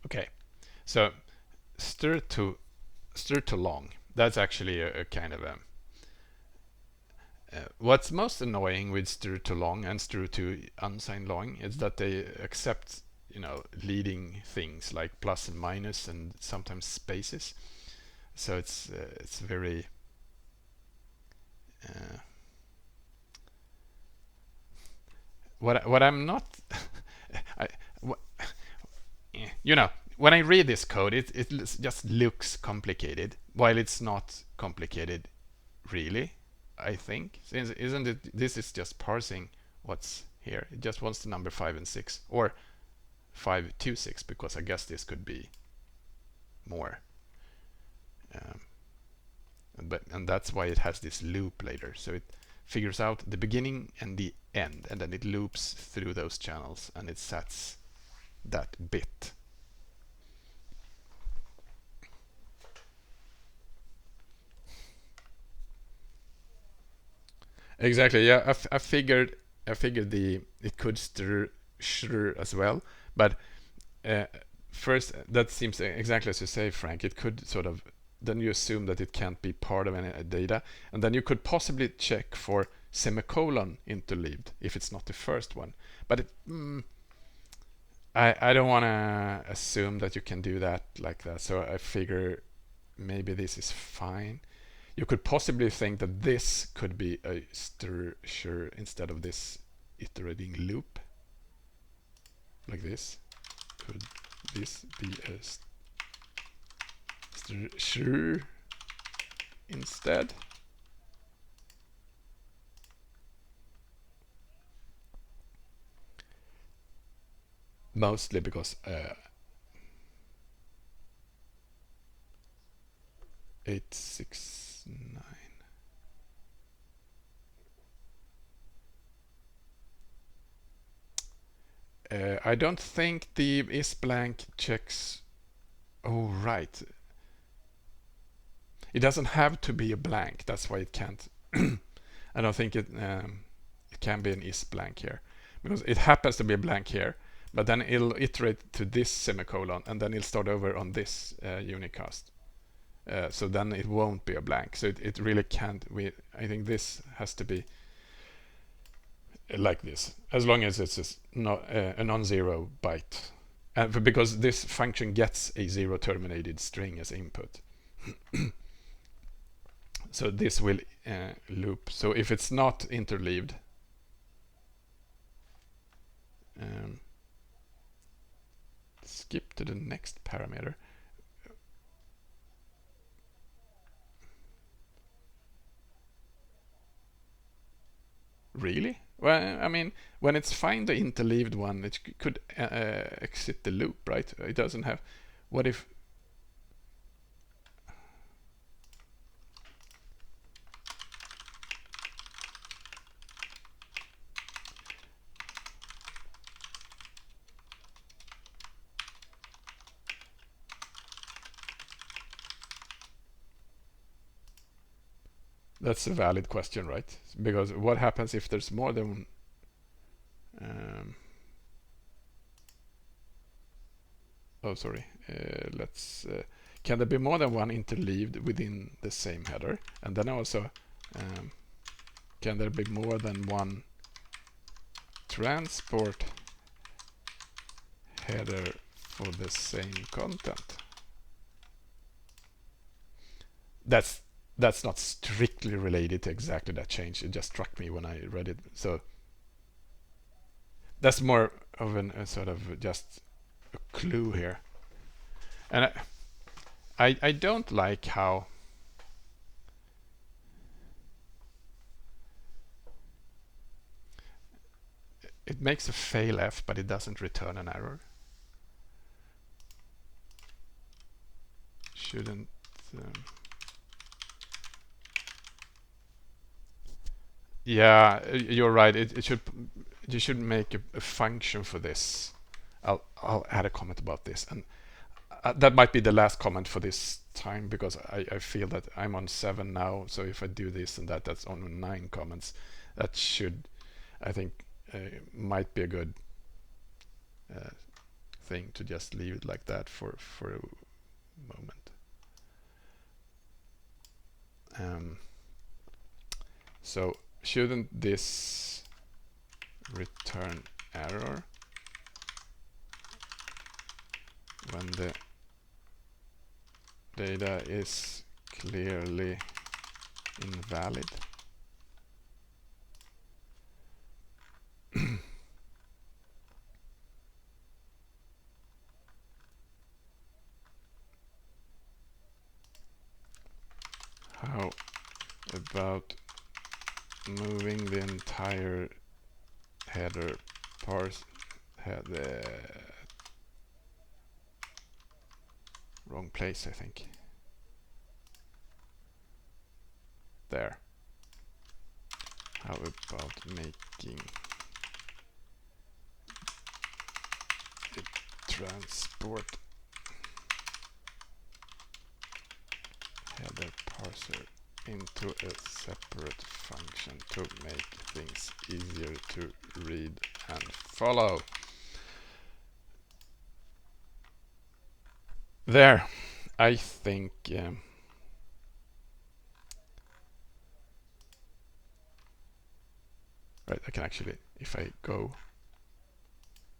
Okay, so stir to long. That's actually a kind of a what's most annoying with stir to long and stir to unsigned long is that they accept, you know, leading things like plus and minus and sometimes spaces. So it's very what I'm not I, you know, when I read this code, it just looks complicated, while it's not complicated really. I think, isn't it? This is just parsing what's here. It just wants the number 5 and 6, or 5 to 6, because I guess this could be more. And that's why it has this loop later. So it figures out the beginning and the end, and then it loops through those channels, and it sets that bit. Exactly. Yeah, I figured it could stir as well, but first that seems exactly as you say, Frank. It could sort of, then you assume that it can't be part of any data, and then you could possibly check for semicolon interleaved if it's not the first one. But I don't want to assume that you can do that like that. So I figure maybe this is fine. You could possibly think that this could be a stir instead of this iterating loop, like this. Could this be a stir instead? Mostly because 869. I don't think the is blank checks. Oh, right. It doesn't have to be a blank. That's why it can't. I don't think it can be an is blank here, because it happens to be a blank here, but then it'll iterate to this semicolon, and then it'll start over on this unicast. So then it won't be a blank. So it really can't. I think this has to be like this, as long as it's a non-zero byte, because this function gets a zero terminated string as input. So this will loop. So if it's not interleaved, skip to the next parameter. Really? Well, I mean, when it's find the interleaved one, it could exit the loop, right? It doesn't have. What if? That's a valid question, right? Because what happens if there's more than oh, sorry. Let's can there be more than one interleaved within the same header? And then also, can there be more than one transport header for the same content? That's not strictly related to exactly that change. It just struck me when I read it. So that's more of a sort of just a clue here. And I don't like how it makes a fail F, but it doesn't return an error. Shouldn't yeah, you're right. You should make a function for this. I'll add a comment about this, and that might be the last comment for this time, because I feel that I'm on 7 now. So if I do this and that's on 9 comments. That should, I think, might be a good thing to just leave it like that for a moment. So shouldn't this return error when the data is clearly invalid? How about moving the entire header parse wrong place, I think. There. How about making it transport header parser into a separate function to make things easier to read and follow? There, I think right, I can actually, if I go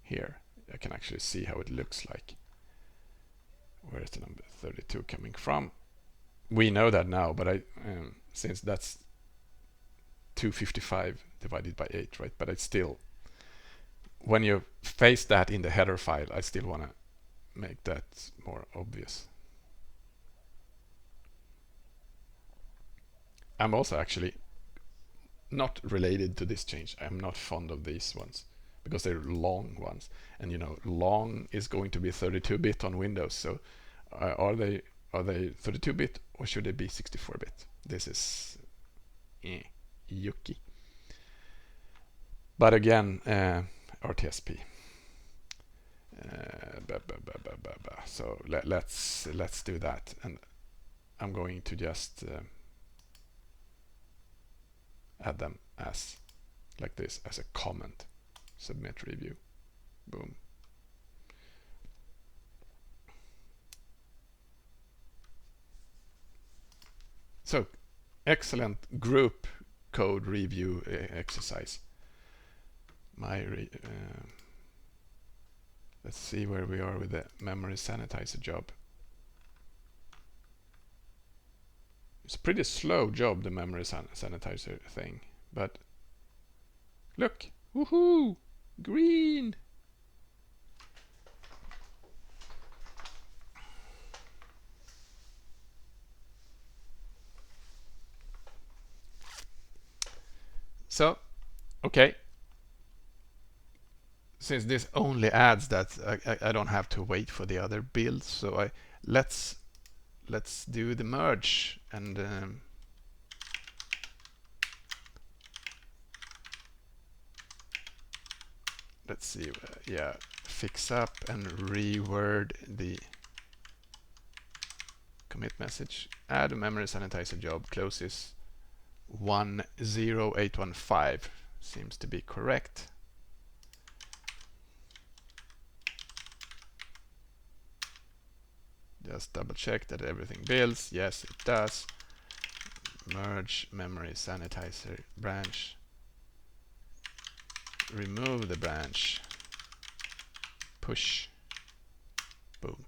here, I can actually see how it looks like. Where is the number 32 coming from? We know that now, but since that's 255 divided by 8, right? But I still, when you face that in the header file, I still want to make that more obvious. I'm also actually not related to this change. I'm not fond of these ones because they're long ones, and you know, long is going to be 32-bit on Windows. So are they 32-bit or should they be 64-bit? This is yucky. But again, RTSP. So let's do that, and I'm going to just add them as like this as a comment. Submit review. Boom. So excellent group code review exercise. Let's see where we are with the memory sanitizer job. It's a pretty slow job, the memory sanitizer thing, but look, woohoo, green. So, okay. Since this only adds that, I don't have to wait for the other builds. So let's do the merge and let's see. Yeah, fix up and reword the commit message. Add a memory sanitizer job. Closes 10815 seems to be correct. Just double check that everything builds. Yes, it does. Merge memory sanitizer branch. Remove the branch. Push. Boom.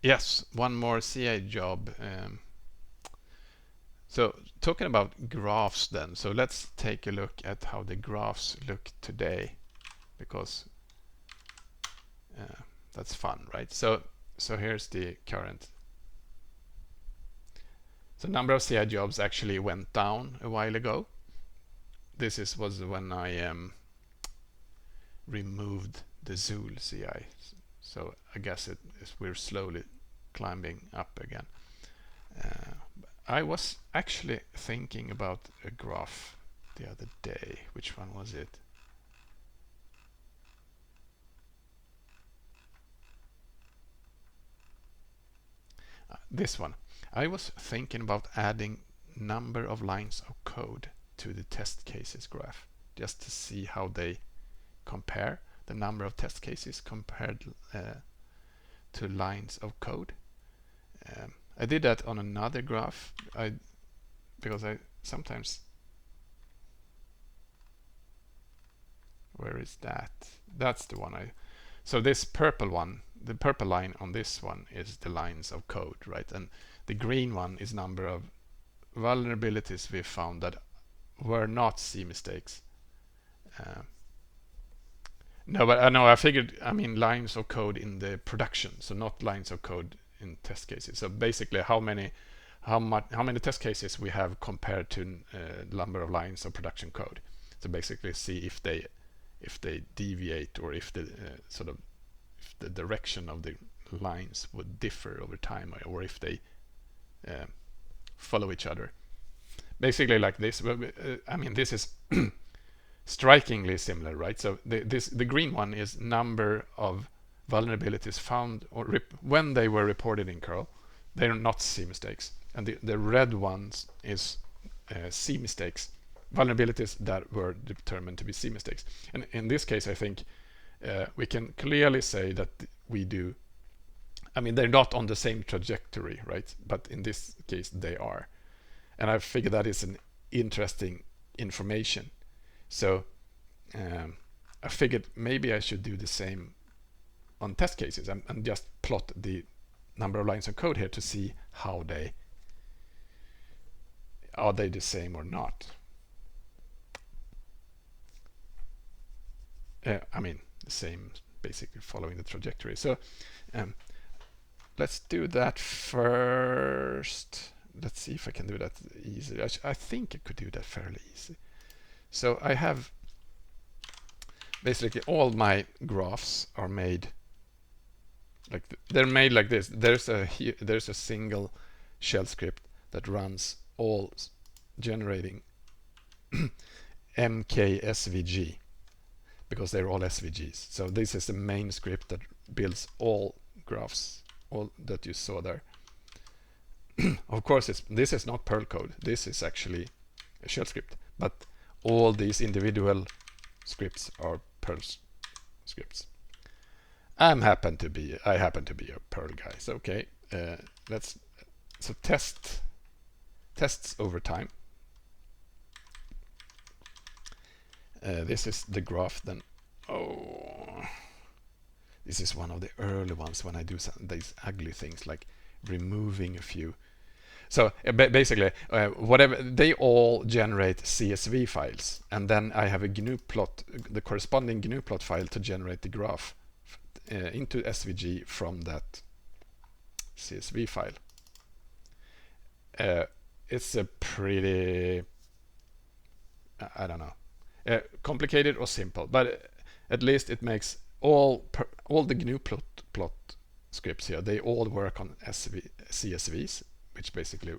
Yes, one more CI job. So talking about graphs then, so let's take a look at how the graphs look today, because that's fun, right? So here's the current. So number of CI jobs actually went down a while ago. This was when I removed the Zool CI. So I guess we're slowly climbing up again. I was actually thinking about a graph the other day. Which one was it? This one. I was thinking about adding number of lines of code to the test cases graph, just to see how they compare, the number of test cases compared to lines of code. I did that on another graph because I sometimes... Where is that? That's the one so this purple one, the purple line on this one is the lines of code, right? And the green one is number of vulnerabilities we found that were not C mistakes. No, but I figured, I mean, lines of code in the production, so not lines of code in test cases. So basically, how many test cases we have compared to number of lines of production code. So basically, see if they deviate, or if the if the direction of the lines would differ over time, or if they follow each other. Basically like this. I mean, this is strikingly similar, right? So the green one is number of vulnerabilities found or when they were reported in curl. They're not C mistakes, and the red ones is C mistakes, vulnerabilities that were determined to be C mistakes. And in this case, I think we can clearly say that we do. I mean, they're not on the same trajectory, right? But in this case, they are. And I figure that is an interesting information. So I figured maybe I should do the same on test cases and just plot the number of lines of code here to see how are they the same or not. I mean, the same, basically following the trajectory. So let's do that first. Let's see if I can do that easy. I think I could do that fairly easy. So I have basically all my graphs are made like they're made like this. There's a single shell script that runs all generating mksvg, because they're all SVGs. So this is the main script that builds all graphs, all that you saw there. Of course, this is not Perl code. This is actually a shell script, but all these individual scripts are Perl scripts. I happen to be a Perl guy. So okay, so tests over time. This is the graph then. Oh, this is one of the early ones when I do these ugly things like removing a few. So basically, whatever, they all generate CSV files, and then I have a GNU plot, the corresponding GNU plot file to generate the graph into SVG from that CSV file. It's a pretty, I don't know, complicated or simple, but at least it makes all the GNU plot scripts here, they all work on CSVs, which basically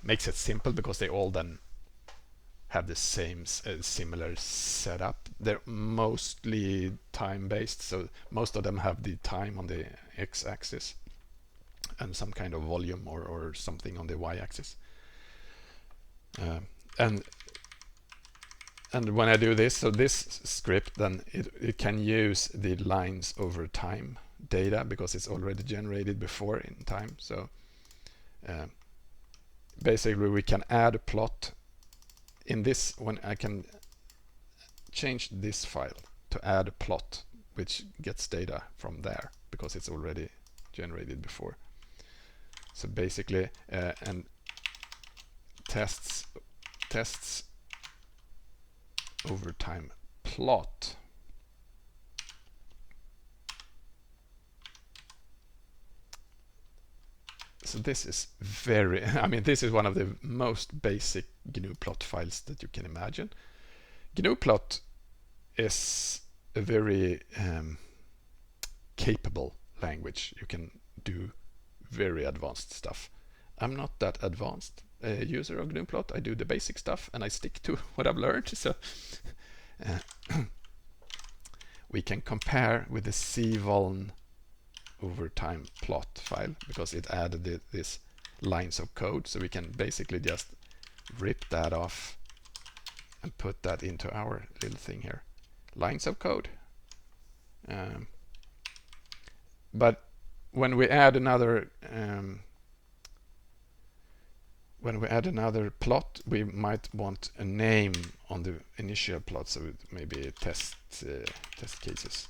makes it simple because they all then have the same similar setup. They're mostly time based, so most of them have the time on the x-axis. and some kind of volume or something on the y-axis. And when I do this, so this script, then it can use the lines over time data because it's already generated before in time. So basically we can add a plot in this. When I can change this file to add a plot which gets data from there because it's already generated before. So basically and tests over time plot. So this is very, I mean, this is one of the most basic GNU plot files that you can imagine. GNU plot is a very capable language. You can do very advanced stuff. I'm not that advanced user of GNU plot. I do the basic stuff and I stick to what I've learned. So we can compare with the cvuln over time plot file because it added this lines of code. So we can basically just rip that off and put that into our little thing here. Lines of code. But when we add another plot, we might want a name on the initial plot, so maybe test cases.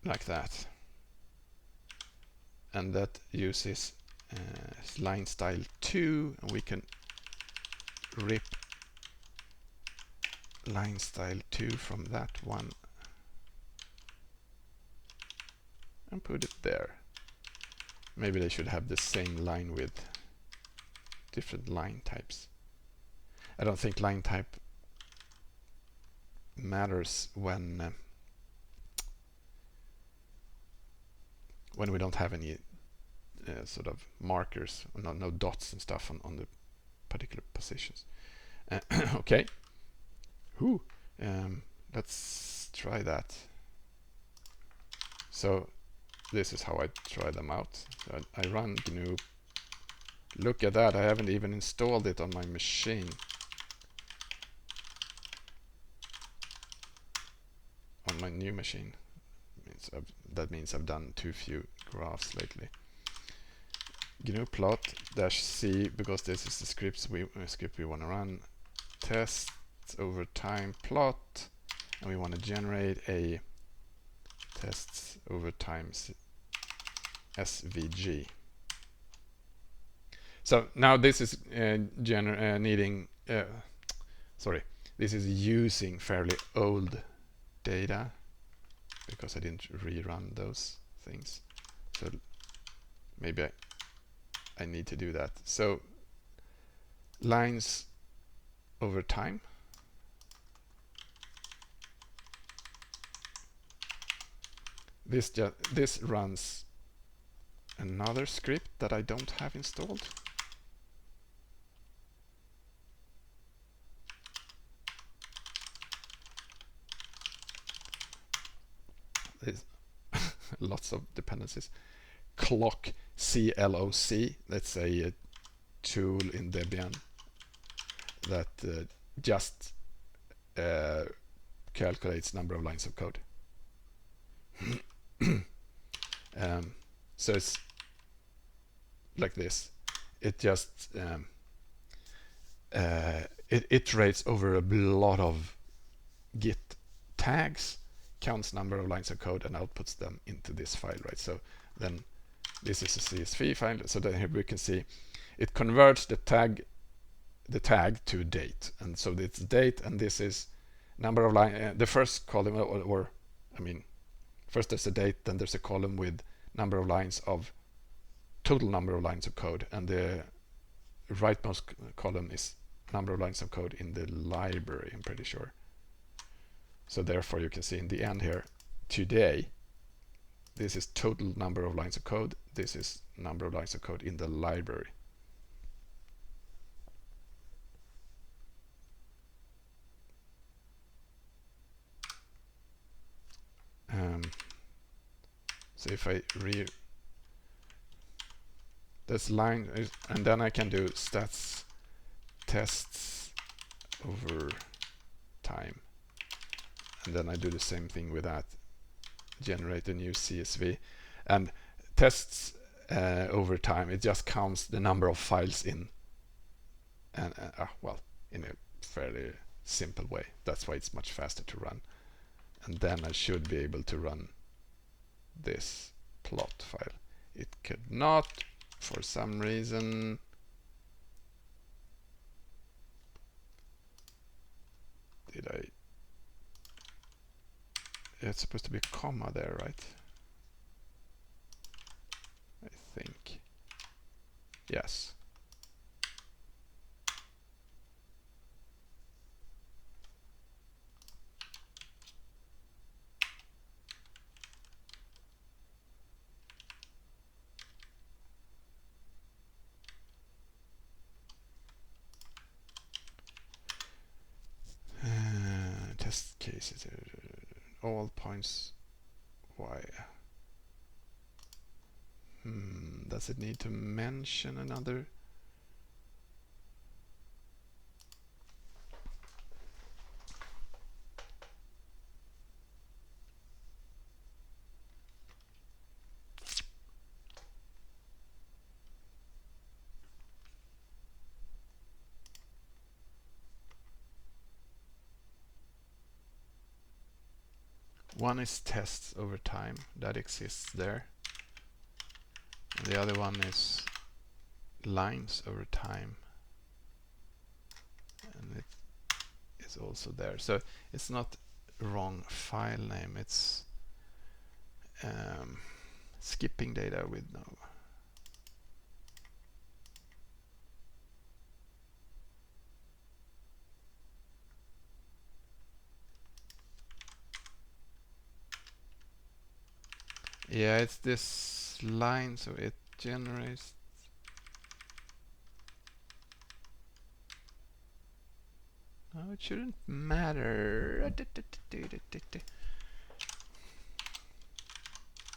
Like that. And that uses line style 2, and we can rip line style 2 from that one and put it there. Maybe they should have the same line with different line types. I don't think line type matters when we don't have any sort of markers, no dots and stuff on the particular positions. Okay. Let's try that. So this is how I try them out. So I run GNU. Look at that, I haven't even installed it on my machine. On my new machine. That means I've done too few graphs lately. GNU plot -c, because this is the script we want to run. Tests over time plot, and we want to generate a tests over time SVG. So now this is this is using fairly old data because I didn't rerun those things. So maybe I need to do that. So lines over time. This runs another script that I don't have installed. There's lots of dependencies. Cloc, C-L-O-C, that's a tool in Debian that just calculates number of lines of code. So it's like this. It just it iterates over a lot of Git tags, counts number of lines of code, and outputs them into this file, right? So then this is a CSV file. So then here we can see it converts the tag to date, and so it's date, and this is number of line. The first column, or I mean, first there's a date, then there's a column with number of lines of total number of lines of code, and the rightmost column is number of lines of code in the library, I'm pretty sure. So therefore you can see in the end here, today, this is total number of lines of code, this is number of lines of code in the library. So if I this line is, and then I can do stats tests over time, and then I do the same thing with that, generate a new CSV, and tests over time, it just counts the number of files in, and well, in a fairly simple way. That's why it's much faster to run. And then I should be able to run this plot file. It could not, for some reason. Did I? It's supposed to be a comma there, right? I think. Yes. Test cases. All points. Why? Does it need to mention another? One is tests over time, that exists there. And the other one is lines over time, and it is also there. So it's not wrong file name, it's skipping data with no. Yeah, it's this line, so it generates. No, it shouldn't matter.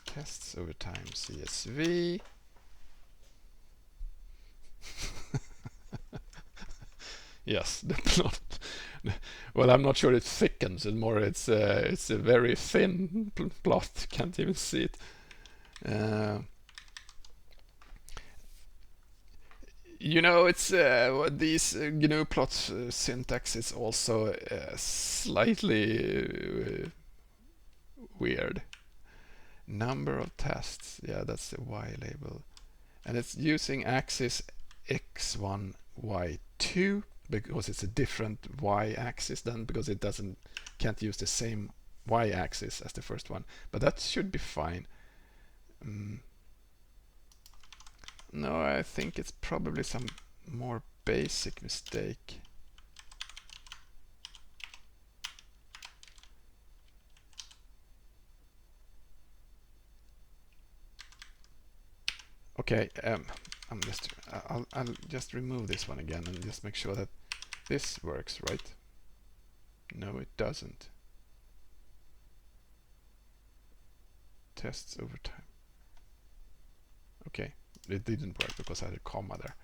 Tests over time CSV. Yes, the plot. Well, I'm not sure it thickens. It's more. It's a very thin plot. Can't even see it. You know, it's these GNU plots syntax is also slightly weird. Number of tests. Yeah, that's the Y label, and it's using axis x1, y2 because it's a different y-axis then, because it can't use the same y-axis as the first one. But that should be fine. No, I think it's probably some more basic mistake. Okay, I'll just remove this one again and just make sure that this works, right? No, it doesn't. Tests over time. Okay, it didn't work because I had a comma there.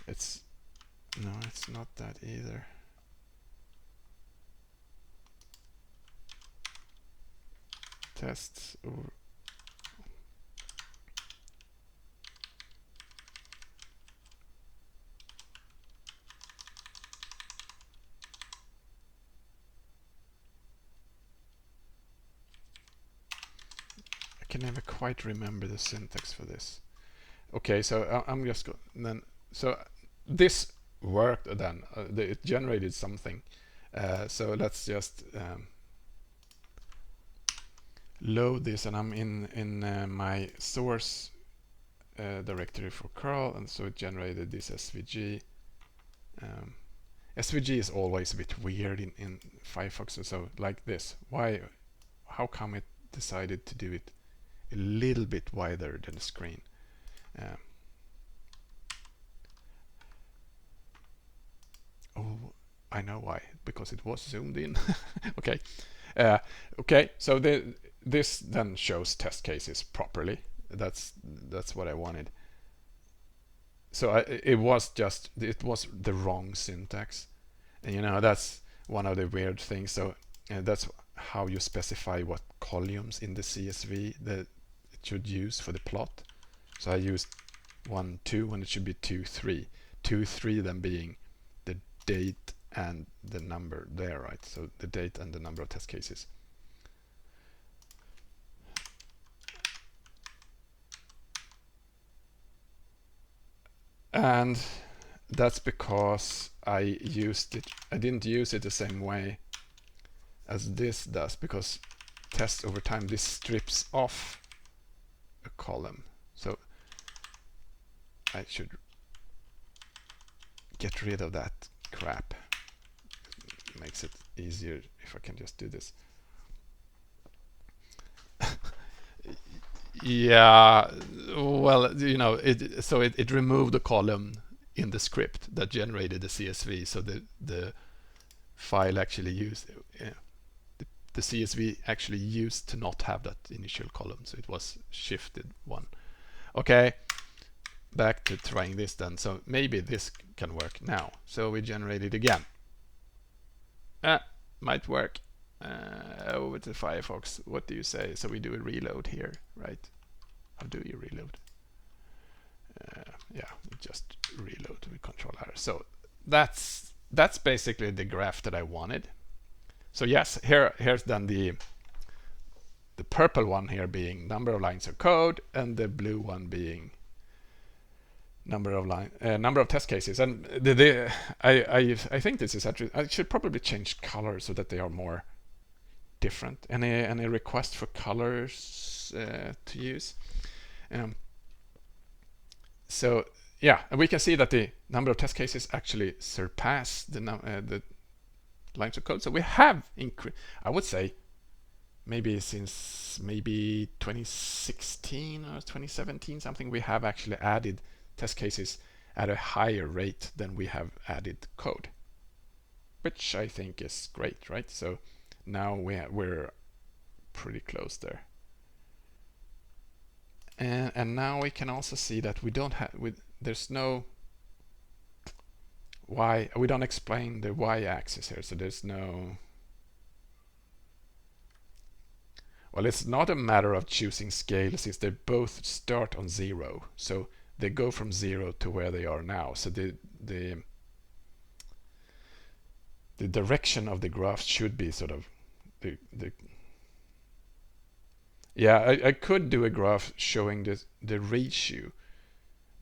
It's not that either. Tests over. I can never quite remember the syntax for this. Okay, so I'm just then. So this worked then. It generated something. So let's just load this, and I'm in my source directory for curl, and so it generated this SVG. SVG is always a bit weird in Firefox, so like this. How come it decided to do it a little bit wider than the screen? Oh, I know why, because it was zoomed in. Okay, okay. So this then shows test cases properly. That's what I wanted. So it was the wrong syntax, and that's one of the weird things. So that's how you specify what columns in the CSV that it should use for the plot. So I used 1, 2 when it should be 2, 3. 2, 3 then being the date and the number there, right? So the date and the number of test cases. And that's because I didn't use it the same way as this does, because test over time, this strips off a column. So I should get rid of that crap. It makes it easier if I can just do this. Yeah, well, it removed the column in the script that generated the CSV, so the file actually used the CSV actually used to not have that initial column, so it was shifted one. Okay, back to trying this then. So maybe this can work now. So we generate it again. Might work. Over to Firefox. What do you say? So we do a reload here, right? How do you reload? Yeah, just reload with Control-R. So that's basically the graph that I wanted. So yes, here's then the purple one here being number of lines of code, and the blue one being number of test cases. And I think this is actually, I should probably change color so that they are more different. Any request for colors to use? So yeah, and we can see that the number of test cases actually surpass the lines of code. So we have I would say maybe since 2016 or 2017 something, we have actually added test cases at a higher rate than we have added code, which I think is great, right? So now we're pretty close there. And now we can also see that we don't have there's no y. We don't explain the y-axis here, so there's no. Well, it's not a matter of choosing scale, since they both start on 0, so they go from 0 to where they are now. So the direction of the graph should be sort of the yeah, I could do a graph showing the ratio,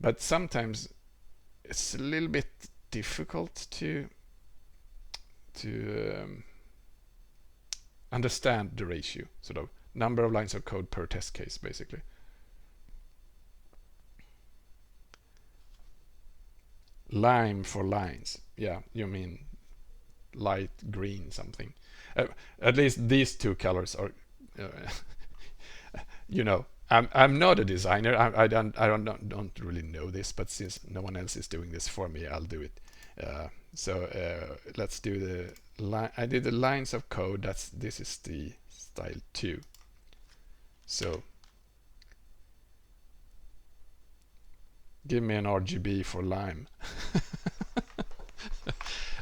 but sometimes it's a little bit difficult to understand the ratio, sort of number of lines of code per test case, basically. Lime for lines. Yeah, you mean light green something. At least these two colors are. I'm not a designer. I don't really know this, but since no one else is doing this for me, I'll do it. So let's do the line. I did the lines of code. This is the style 2. So give me an RGB for lime.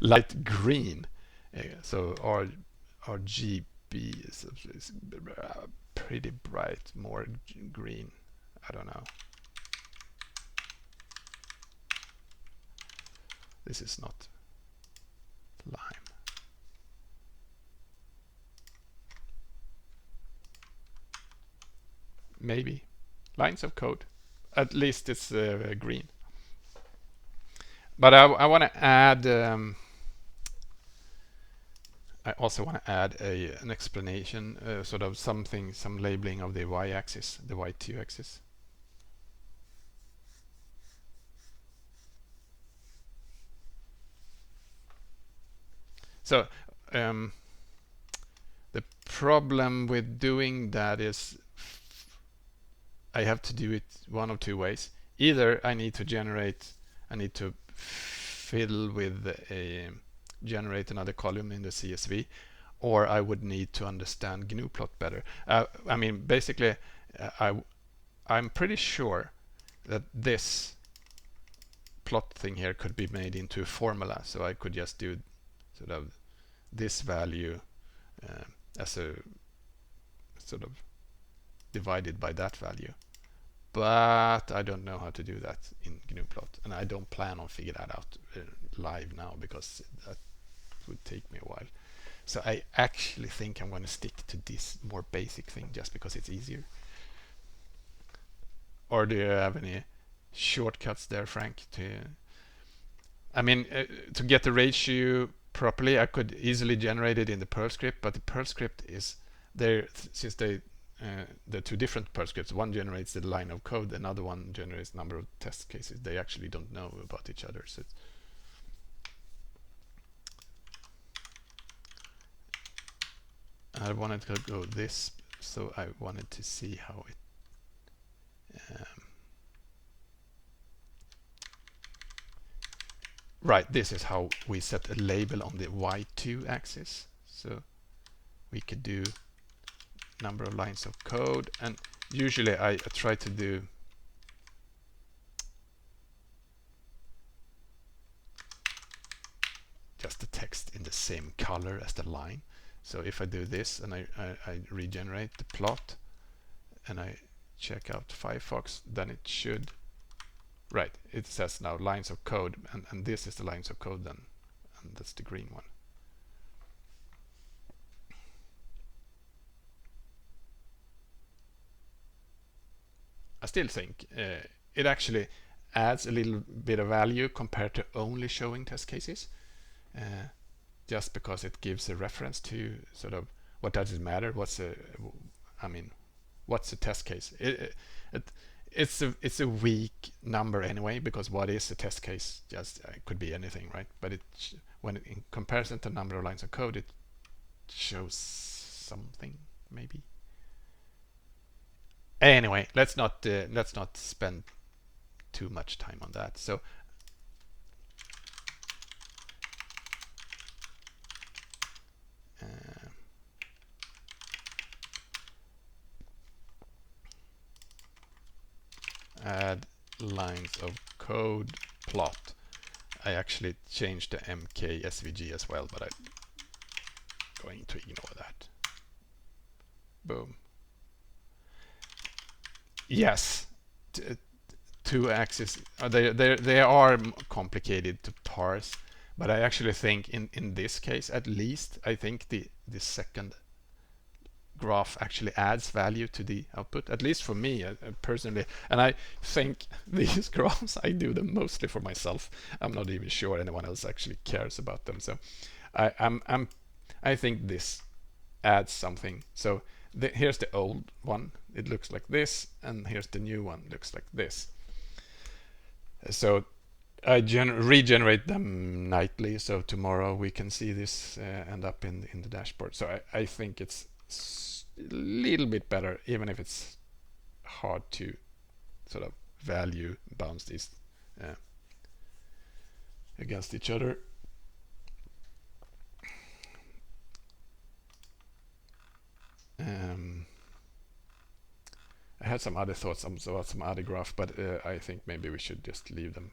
Light green. So RGB is pretty bright, more green. I don't know. This is not lime. Maybe lines of code. At least it's green. But I want to add. I also want to add an explanation, sort of some labeling of the y-axis, the y2 axis. So the problem with doing that is I have to do it one of two ways. Either I need to fill with generate another column in the CSV, or I would need to understand GNU-plot better. I mean, basically, I'm pretty sure that this plot thing here could be made into a formula, so I could just do sort of this value as a sort of divided by that value. But I don't know how to do that in GNU-plot, and I don't plan on figure that out live now, because that would take me a while. So I actually think I'm going to stick to this more basic thing just because it's easier. Or do you have any shortcuts there, Frank? I mean, to get the ratio properly, I could easily generate it in the Perl script, but the Perl script is there since they're two different Perl scripts. One generates the line of code, another one generates number of test cases. They actually don't know about each other. So I wanted to go this, so I wanted to see how it right, this is how we set a label on the y2 axis. So we could do number of lines of code, and usually I try to do just the text in the same color as the line. So if I do this and I regenerate the plot and I check out Firefox, then it should, right, it says now lines of code, and this is the lines of code then, and that's the green one. I still think it actually adds a little bit of value compared to only showing test cases, just because it gives a reference to sort of what does it matter, what's a test case. It's a weak number anyway, because what is a test case? Just it could be anything, right? But when in comparison to number of lines of code, it shows something maybe. Anyway, let's not spend too much time on that. So add lines of code plot. I actually changed the MK SVG as well, but I'm going to ignore that. Boom. Yes, two axes. They are complicated to parse, but I actually think in this case, at least, I think the second graph actually adds value to the output, at least for me personally. And I think these graphs, I do them mostly for myself. I'm not even sure anyone else actually cares about them. So I think this adds something. So here's the old one, it looks like this, and here's the new one, looks like this. So I regenerate them nightly, so tomorrow we can see this end up in the dashboard. So I think it's a little bit better, even if it's hard to sort of value bounce these against each other. I had some other thoughts about some other graph, but I think maybe we should just leave them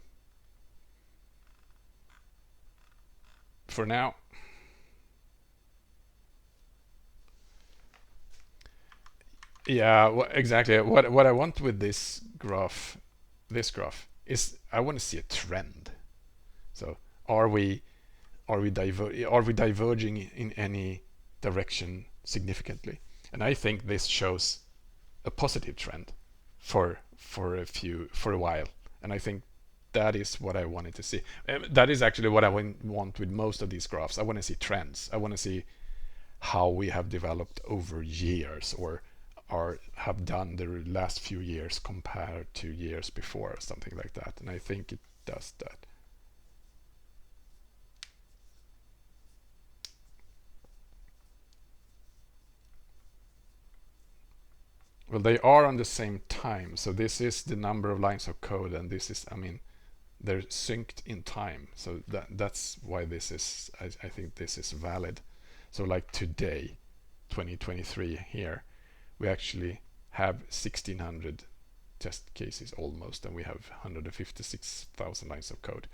for now. Yeah, exactly. What I want with this graph is I want to see a trend. So are we diverging in any direction significantly? And I think this shows a positive trend for a while, and I think that is what I wanted to see. That is actually what I want with most of these graphs. I want to see trends. I want to see how we have developed over years, or have done the last few years compared to years before, or something like that. And I think it does that. Well, they are on the same time. So this is the number of lines of code, and this is, I mean, they're synced in time. So that's why this is, I think this is valid. So like today, 2023 here, we actually have 1600 test cases almost, and we have 156,000 lines of code.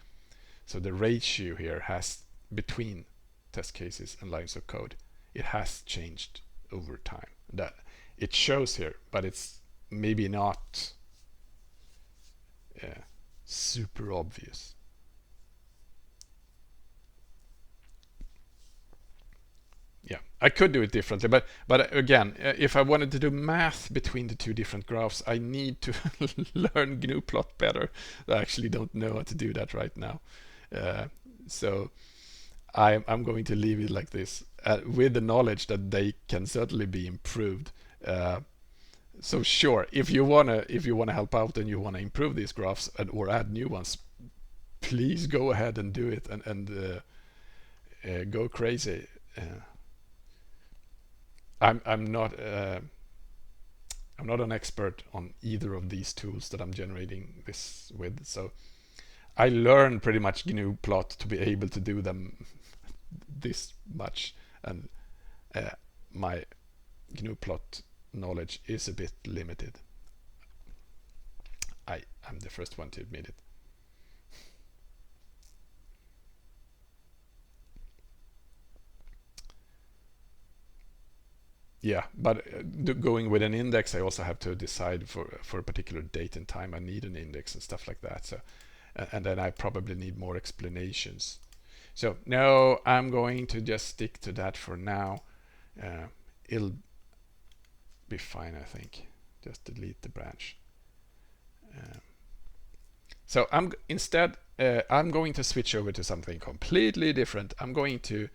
So the ratio here has between test cases and lines of code, it has changed over time. That it shows here, but it's maybe not super obvious. Yeah, I could do it differently, but again, if I wanted to do math between the two different graphs, I need to learn GNU-plot better. I actually don't know how to do that right now. So I'm going to leave it like this, with the knowledge that they can certainly be improved. So sure, if you wanna help out and you wanna improve these graphs or add new ones, please go ahead and do it and go crazy. I'm not an expert on either of these tools that I'm generating this with, so I learned pretty much GNU-plot to be able to do them this much, and my GNU-plot knowledge is a bit limited. I'm the first one to admit it. Yeah, but going with an index, I also have to decide for a particular date and time I need an index and stuff like that. So, and then I probably need more explanations. So no, I'm going to just stick to that for now. It'll be fine, I think. Just delete the branch. So I'm going to switch over to something completely different. I'm going to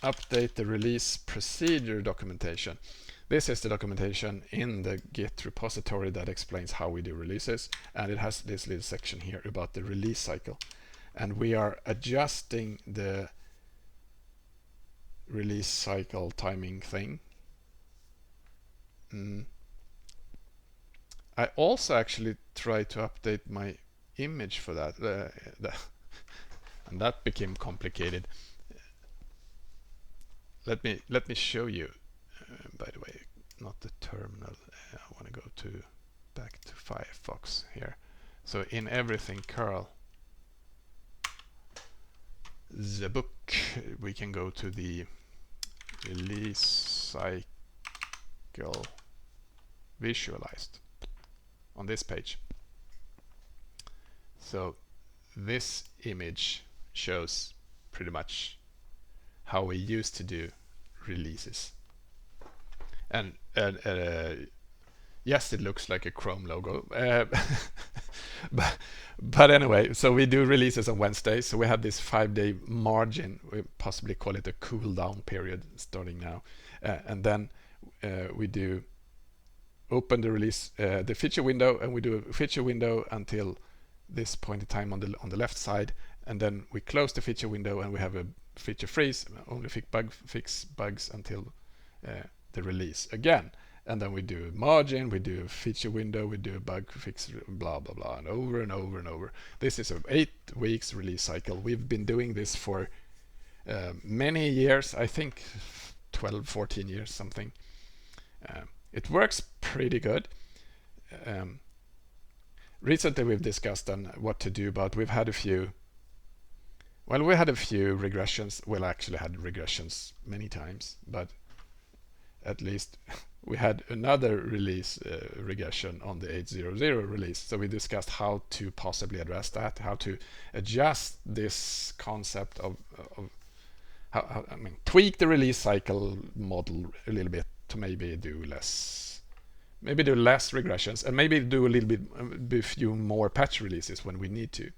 update the release procedure documentation. This is the documentation in the Git repository that explains how we do releases, and it has this little section here about the release cycle. And we are adjusting the release cycle timing thing. I also actually tried to update my image for that, and that became complicated. Let me show you. By the way, not the terminal. I want to go back to Firefox here. So in everything curl the book, we can go to the release cycle visualized on this page. So this image shows pretty much how we used to do releases. And yes, it looks like a Chrome logo. But anyway, so we do releases on Wednesdays. So we have this 5-day margin. We possibly call it a cool down period starting now. And then we do open the release, the feature window, and we do a feature window until this point in time on the left side. And then we close the feature window and we have a feature freeze, only fix bugs until the release again. And then we do a margin, we do a feature window, we do a bug fix, blah blah blah, and over and over and over. This is an 8 weeks release cycle. We've been doing this for many years, I think 12, 14 years, something. It works pretty good. Recently we've discussed on what to do, but we've had a few. Well, we had a few regressions. Well, actually had regressions many times, but at least we had another release regression on the 8.0.0 release. So we discussed how to possibly address that, how to adjust this concept of how tweak the release cycle model a little bit to maybe do less regressions, and maybe do a few more patch releases when we need to.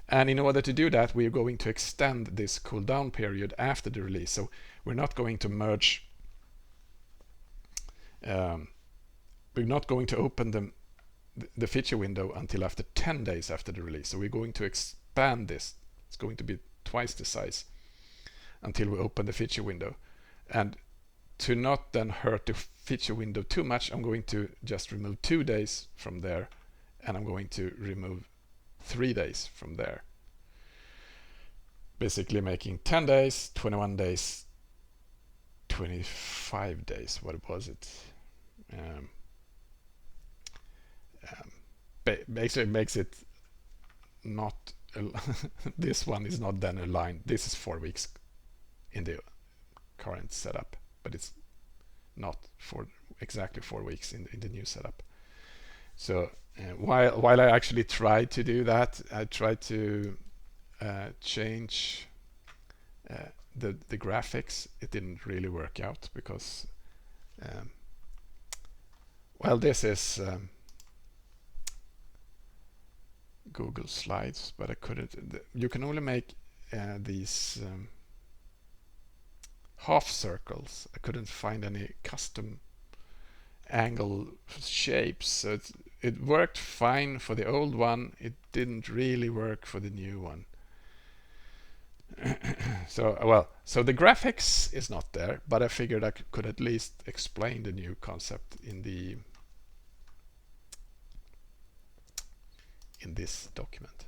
And in order to do that, we are going to extend this cooldown period after the release. So we're not going to merge. We're not going to open the feature window until after 10 days after the release. So we're going to expand this. It's going to be twice the size until we open the feature window. And to not then hurt the feature window too much, I'm going to just remove 2 days from there, and I'm going to remove 3 days from there. basically making 10 days, 21 days, 25 days. What was it? Um, Basically makes it not this one is not then aligned. This is 4 weeks in the current setup, but it's not for exactly 4 weeks in the new setup. So while I actually tried to do that, I tried to change the graphics. It didn't really work out because um, well, this is Google Slides, but I couldn't. You can only make these half circles. I couldn't find any custom angle shapes, so it worked fine for the old one. It didn't really work for the new one. So the graphics is not there, but I figured I could at least explain the new concept in this document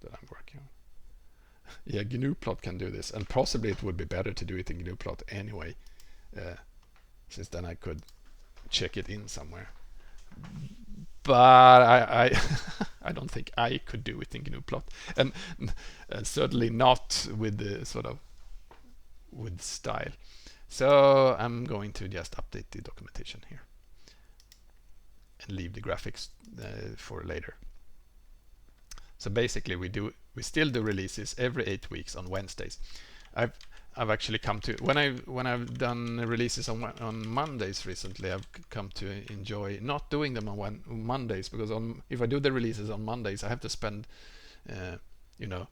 that I'm working on. Yeah, GNUplot can do this, and possibly it would be better to do it in GNUplot anyway, since then I could check it in somewhere. But I I don't think I could do it in GNUplot, and certainly not with the sort of with style. So I'm going to just update the documentation here and leave the graphics for later. So basically we still do releases every 8 weeks on Wednesdays. I've actually come to when I've done releases on Mondays recently, I've come to enjoy not doing them on Mondays, because if I do the releases on Mondays, I have to spend you know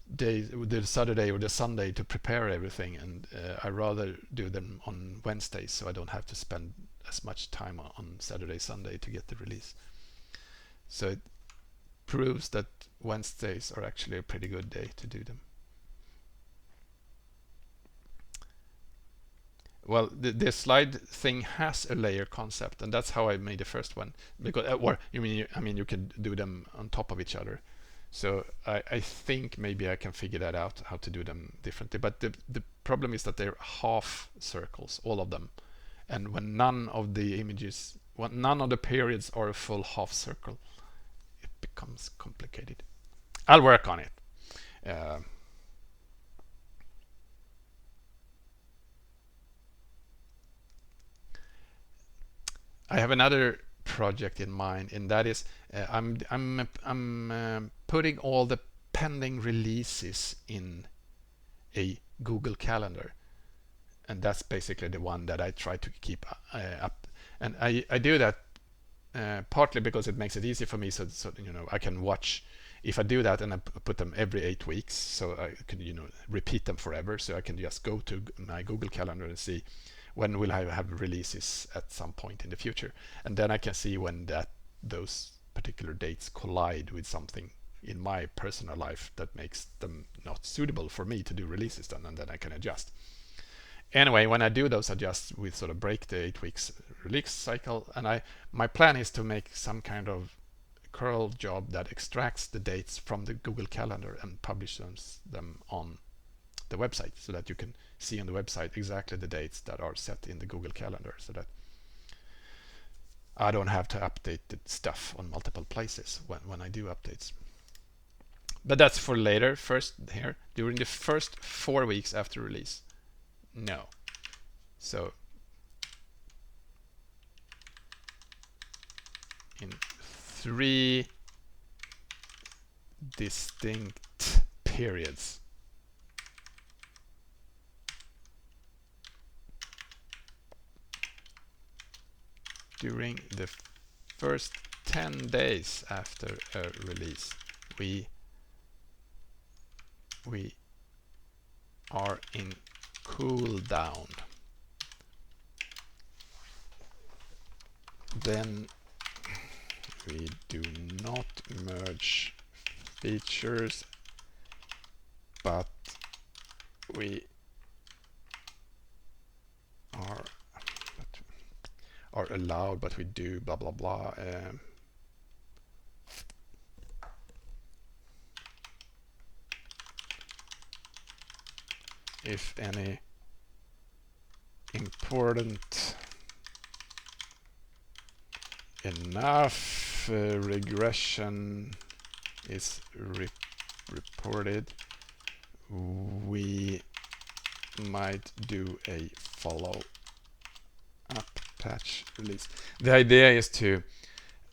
the Saturday or the Sunday to prepare everything, and I rather do them on Wednesdays, so I don't have to spend as much time on Saturday, Sunday to get the release. So it proves that Wednesdays are actually a pretty good day to do them. Well, the slide thing has a layer concept, and that's how I made the first one. Because, or you can do them on top of each other. So I think maybe I can figure that out, how to do them differently. But the problem is that they're half circles, all of them, and when none of the images, when none of the periods are a full half circle, it becomes complicated. I'll work on it. I have another project in mind, and that is I'm putting all the pending releases in a Google Calendar, and that's basically the one that I try to keep up. And I do that partly because it makes it easy for me, so I can watch. If I do that and I put them every 8 weeks, so I can repeat them forever, so I can just go to my Google Calendar and see when will I have releases at some point in the future, and then I can see when those particular dates collide with something in my personal life that makes them not suitable for me to do releases then, and then I can adjust. Anyway, when I do those adjusts, we sort of break the 8 weeks release cycle, and my plan is to make some kind of curl job that extracts the dates from the Google Calendar and publishes them on the website, so that you can see on the website exactly the dates that are set in the Google Calendar, so that I don't have to update the stuff on multiple places when I do updates. But that's for later. First, here, during the first 4 weeks after release, no. So in 3 distinct periods. During the first 10 days after a release, we are in cool down. Then we do not merge features, but we are allowed, but we do blah blah blah. if any important enough regression is reported, we might do a follow-up patch release. The idea is to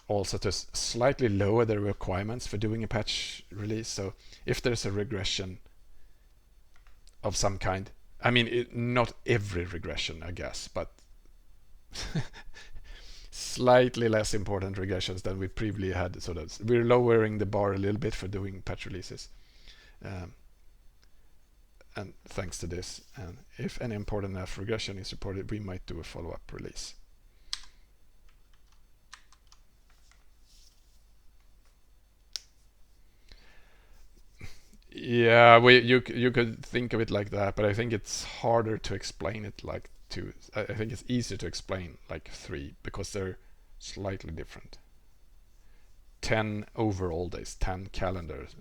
also to slightly lower the requirements for doing a patch release. So if there's a regression of some kind, I mean, not every regression, I guess, but slightly less important regressions than we previously had. So that we're lowering the bar a little bit for doing patch releases. And thanks to this, and if any important enough regression is reported, we might do a follow-up release. Yeah, you could think of it like that, but I think it's harder to explain it like two. I think it's easier to explain like three because they're slightly different. 10 overall days, 10 calendars.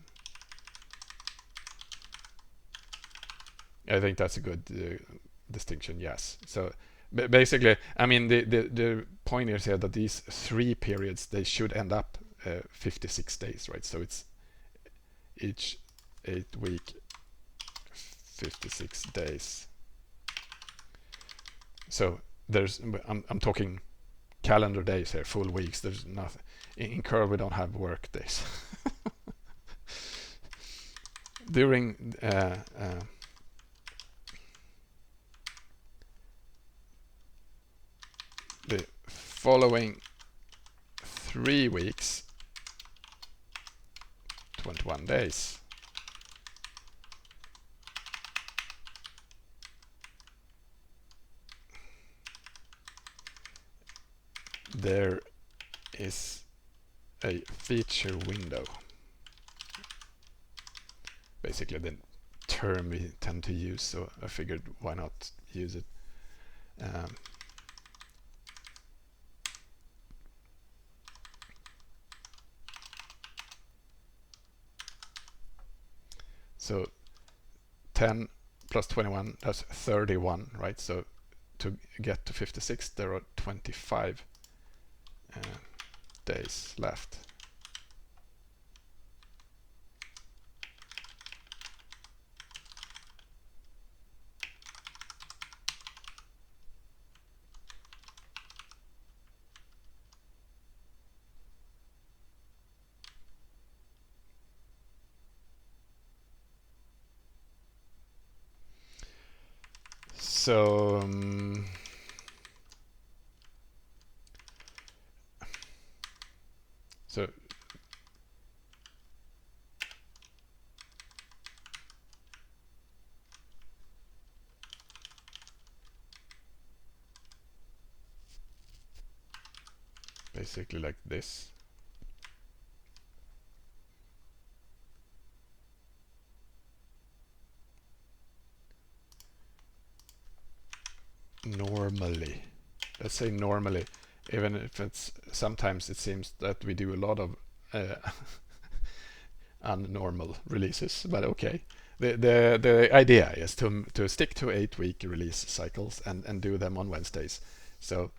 I think that's a good distinction. Yes. So basically, I mean, the point is here that these 3 periods, they should end up 56 days, right? So it's each 8-week, 56 days. So there's, I'm talking calendar days here, full weeks. There's nothing in Curl. We don't have work days. During the following 3 weeks, 21 days. There is a feature window. Basically the term we tend to use, so I figured why not use it. So 10 plus 21, that's 31, right? So to get to 56, there are 25 days left. So so basically like this. Normally, let's say normally, even if it's sometimes it seems that we do a lot of unnormal releases, but okay. The idea is to stick to 8-week release cycles and do them on Wednesdays. So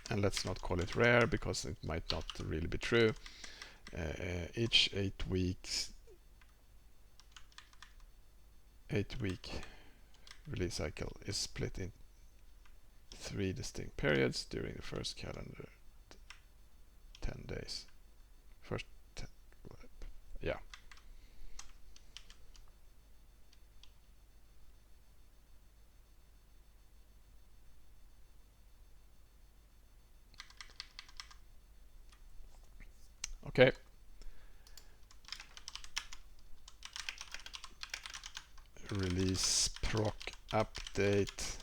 and let's not call it rare because it might not really be true. Each 8 week release cycle is split in 3 distinct periods during the first calendar 10 days. First 10, yeah. Okay. Release proc update.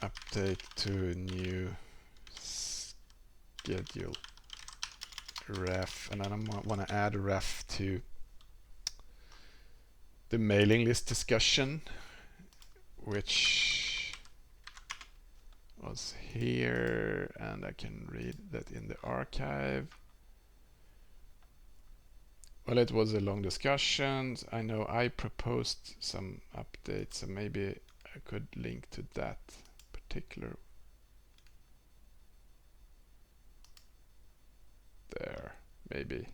Update to new schedule ref, and then I want to add a ref to the mailing list discussion which was here, and I can read that in the archive. Well, it was a long discussion. I know I proposed some updates, so maybe I could link to that particular. There, maybe.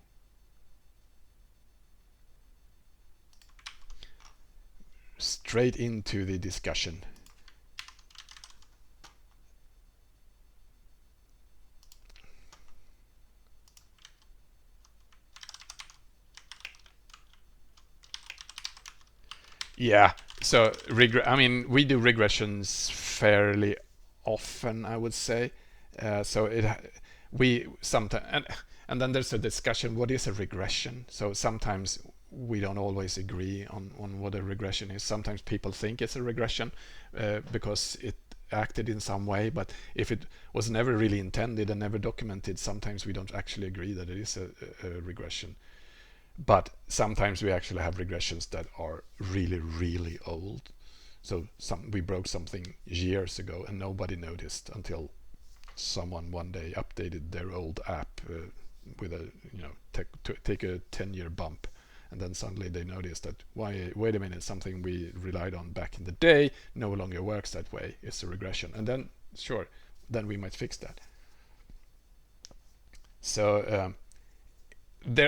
Straight into the discussion. Yeah, so I mean, we do regressions fairly often, I would say. So we sometimes and then there's a discussion. What is a regression? So sometimes we don't always agree on what a regression is. Sometimes people think it's a regression because it acted in some way, but if it was never really intended and never documented, sometimes we don't actually agree that it is a regression. But sometimes we actually have regressions that are really, really old. So we broke something years ago and nobody noticed until someone one day updated their old app with a, take a 10-year bump, and then suddenly they noticed that wait a minute, something we relied on back in the day no longer works that way. It's a regression, and then sure, then we might fix that. So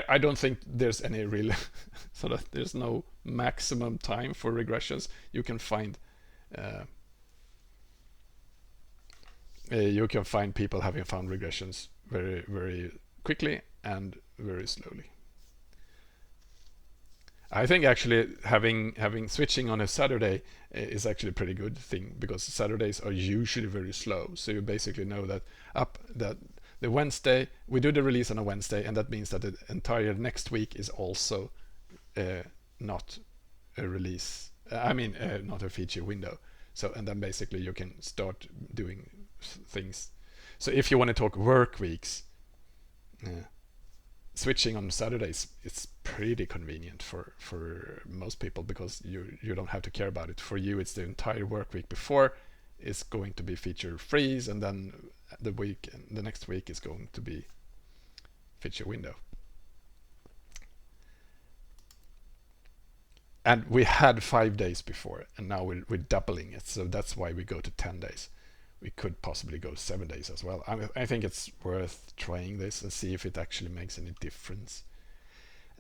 I don't think there's any real sort of, there's no maximum time for regressions. You can find people having found regressions very, very quickly and very slowly. I think actually having switching on a Saturday is actually a pretty good thing, because Saturdays are usually very slow. So you basically know that the Wednesday we do the release on a Wednesday, and that means that the entire next week is also not a release. Not a feature window. So, and then basically you can start doing things. So if you want to talk work weeks, switching on Saturdays, it's pretty convenient for most people, because you don't have to care about it. For you, it's the entire work week before is going to be feature freeze, and then the next week is going to be feature window. And we had 5 days before, and now we're doubling it, so that's why we go to 10 days. We could possibly go 7 days as well. I think it's worth trying this and see if it actually makes any difference.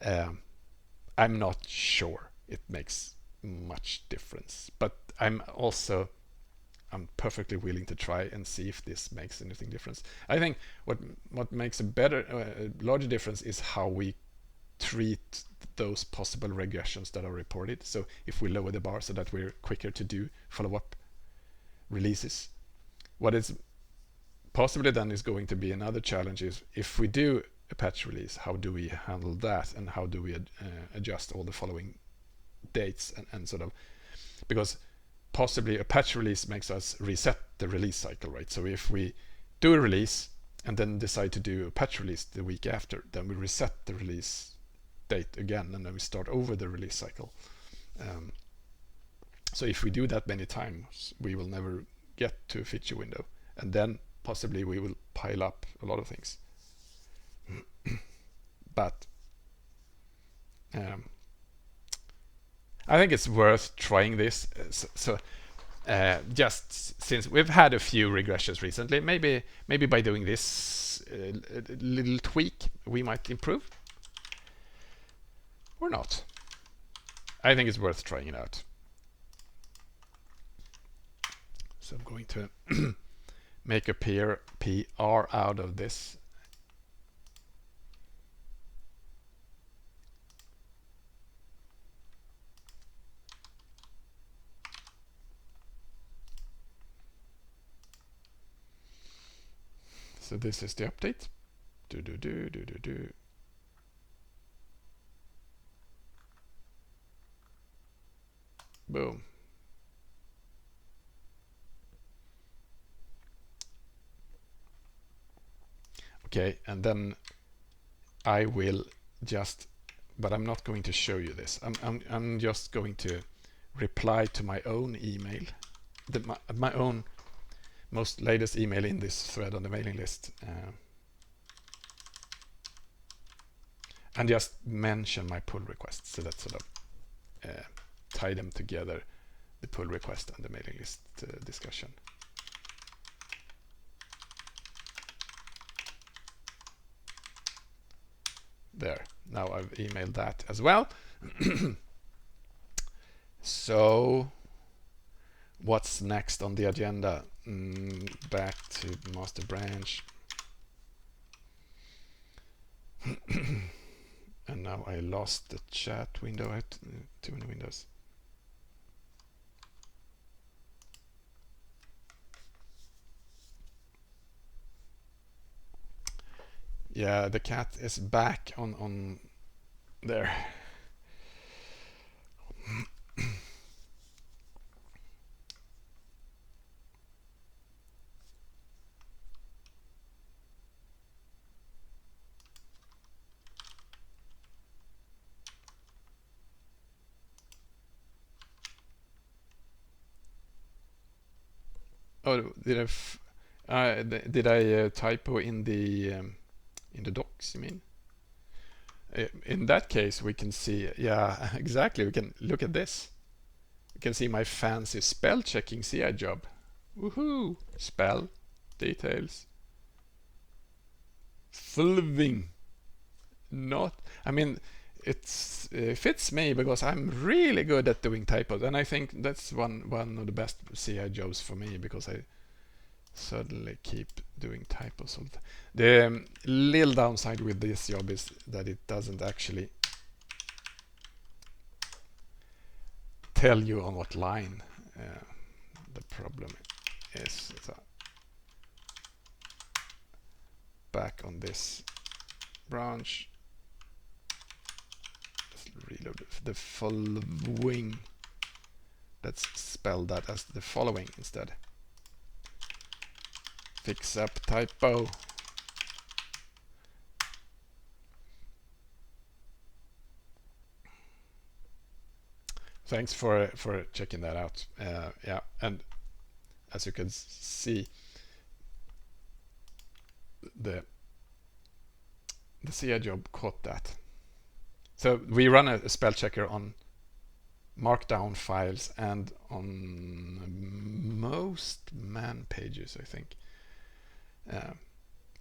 I'm not sure it makes much difference, but I'm perfectly willing to try and see if this makes anything difference. I think what makes a larger difference is how we treat those possible regressions that are reported. So if we lower the bar so that we're quicker to do follow-up releases, what is possibly then is going to be another challenge is, if we do a patch release, how do we handle that, and how do we adjust all the following dates and sort of, because possibly a patch release makes us reset the release cycle, right? So if we do a release and then decide to do a patch release the week after, then we reset the release date again, and then we start over the release cycle. So if we do that many times, we will never get to a feature window, and then possibly we will pile up a lot of things. But I think it's worth trying this. So just since we've had a few regressions recently, maybe by doing this little tweak, we might improve, or not. I think it's worth trying it out. So I'm going to make a PR out of this. So this is the update. Boom. Okay, and then I will just, but I'm not going to show you this. I'm just going to reply to my own email, my own most latest email in this thread on the mailing list, and just mention my pull requests, so that sort of tie them together, the pull request and the mailing list discussion. There, now I've emailed that as well. So what's next on the agenda? Back to master branch. And now I lost the chat window. I have too many windows. Yeah, the cat is back on there. Oh, did I typo in the docs? You mean? In that case, we can see. Yeah, exactly. We can look at this. You can see my fancy spell checking CI job. Woohoo! Spell details. Fulving. Not. I mean, it fits me because I'm really good at doing typos, and I think that's one of the best CI jobs for me, because I suddenly keep doing typos all the time. The little downside with this job is that it doesn't actually tell you on what line the problem is. So back on this branch, let's reload the following. Let's spell that as the following instead. Fix up typo. Thanks for checking that out. Yeah, and as you can see, the CI job caught that. So we run a spell checker on markdown files and on most man pages, I think.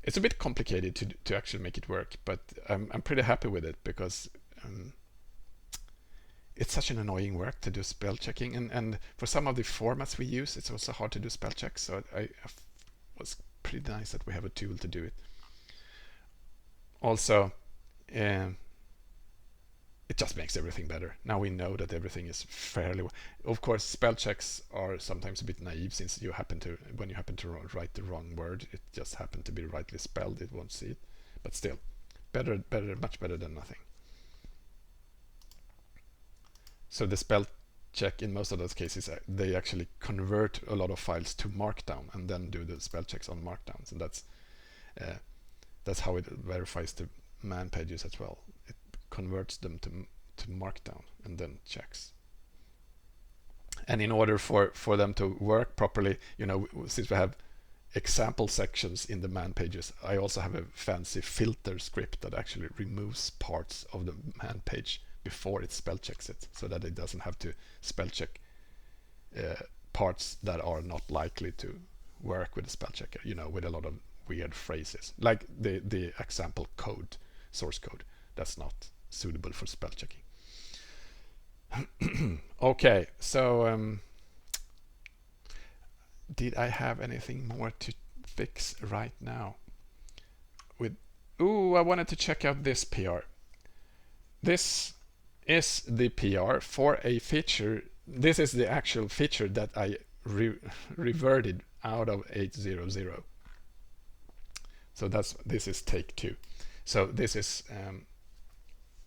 It's a bit complicated to actually make it work, but I'm pretty happy with it, because it's such an annoying work to do spell checking, and for some of the formats we use, it's also hard to do spell checks. So it was pretty nice that we have a tool to do it. Also, it just makes everything better. Now we know that everything is fairly well. Of course, spell checks are sometimes a bit naive, since when you happen to write the wrong word, it just happened to be rightly spelled, it won't see it. But still, much better than nothing. So the spell check, in most of those cases, they actually convert a lot of files to markdown and then do the spell checks on markdowns, and that's how it verifies the man pages as well. It converts them to markdown and then checks. And in order for them to work properly, since we have example sections in the man pages, I also have a fancy filter script that actually removes parts of the man page before it spell checks it, so that it doesn't have to spell check parts that are not likely to work with the spell checker, with a lot of weird phrases, like the example code, source code, that's not suitable for spell checking. Okay, so did I have anything more to fix right now? I wanted to check out this PR. This is the PR for a feature. This is the actual feature that I reverted out of 8.0.0. So this is take 2. So this is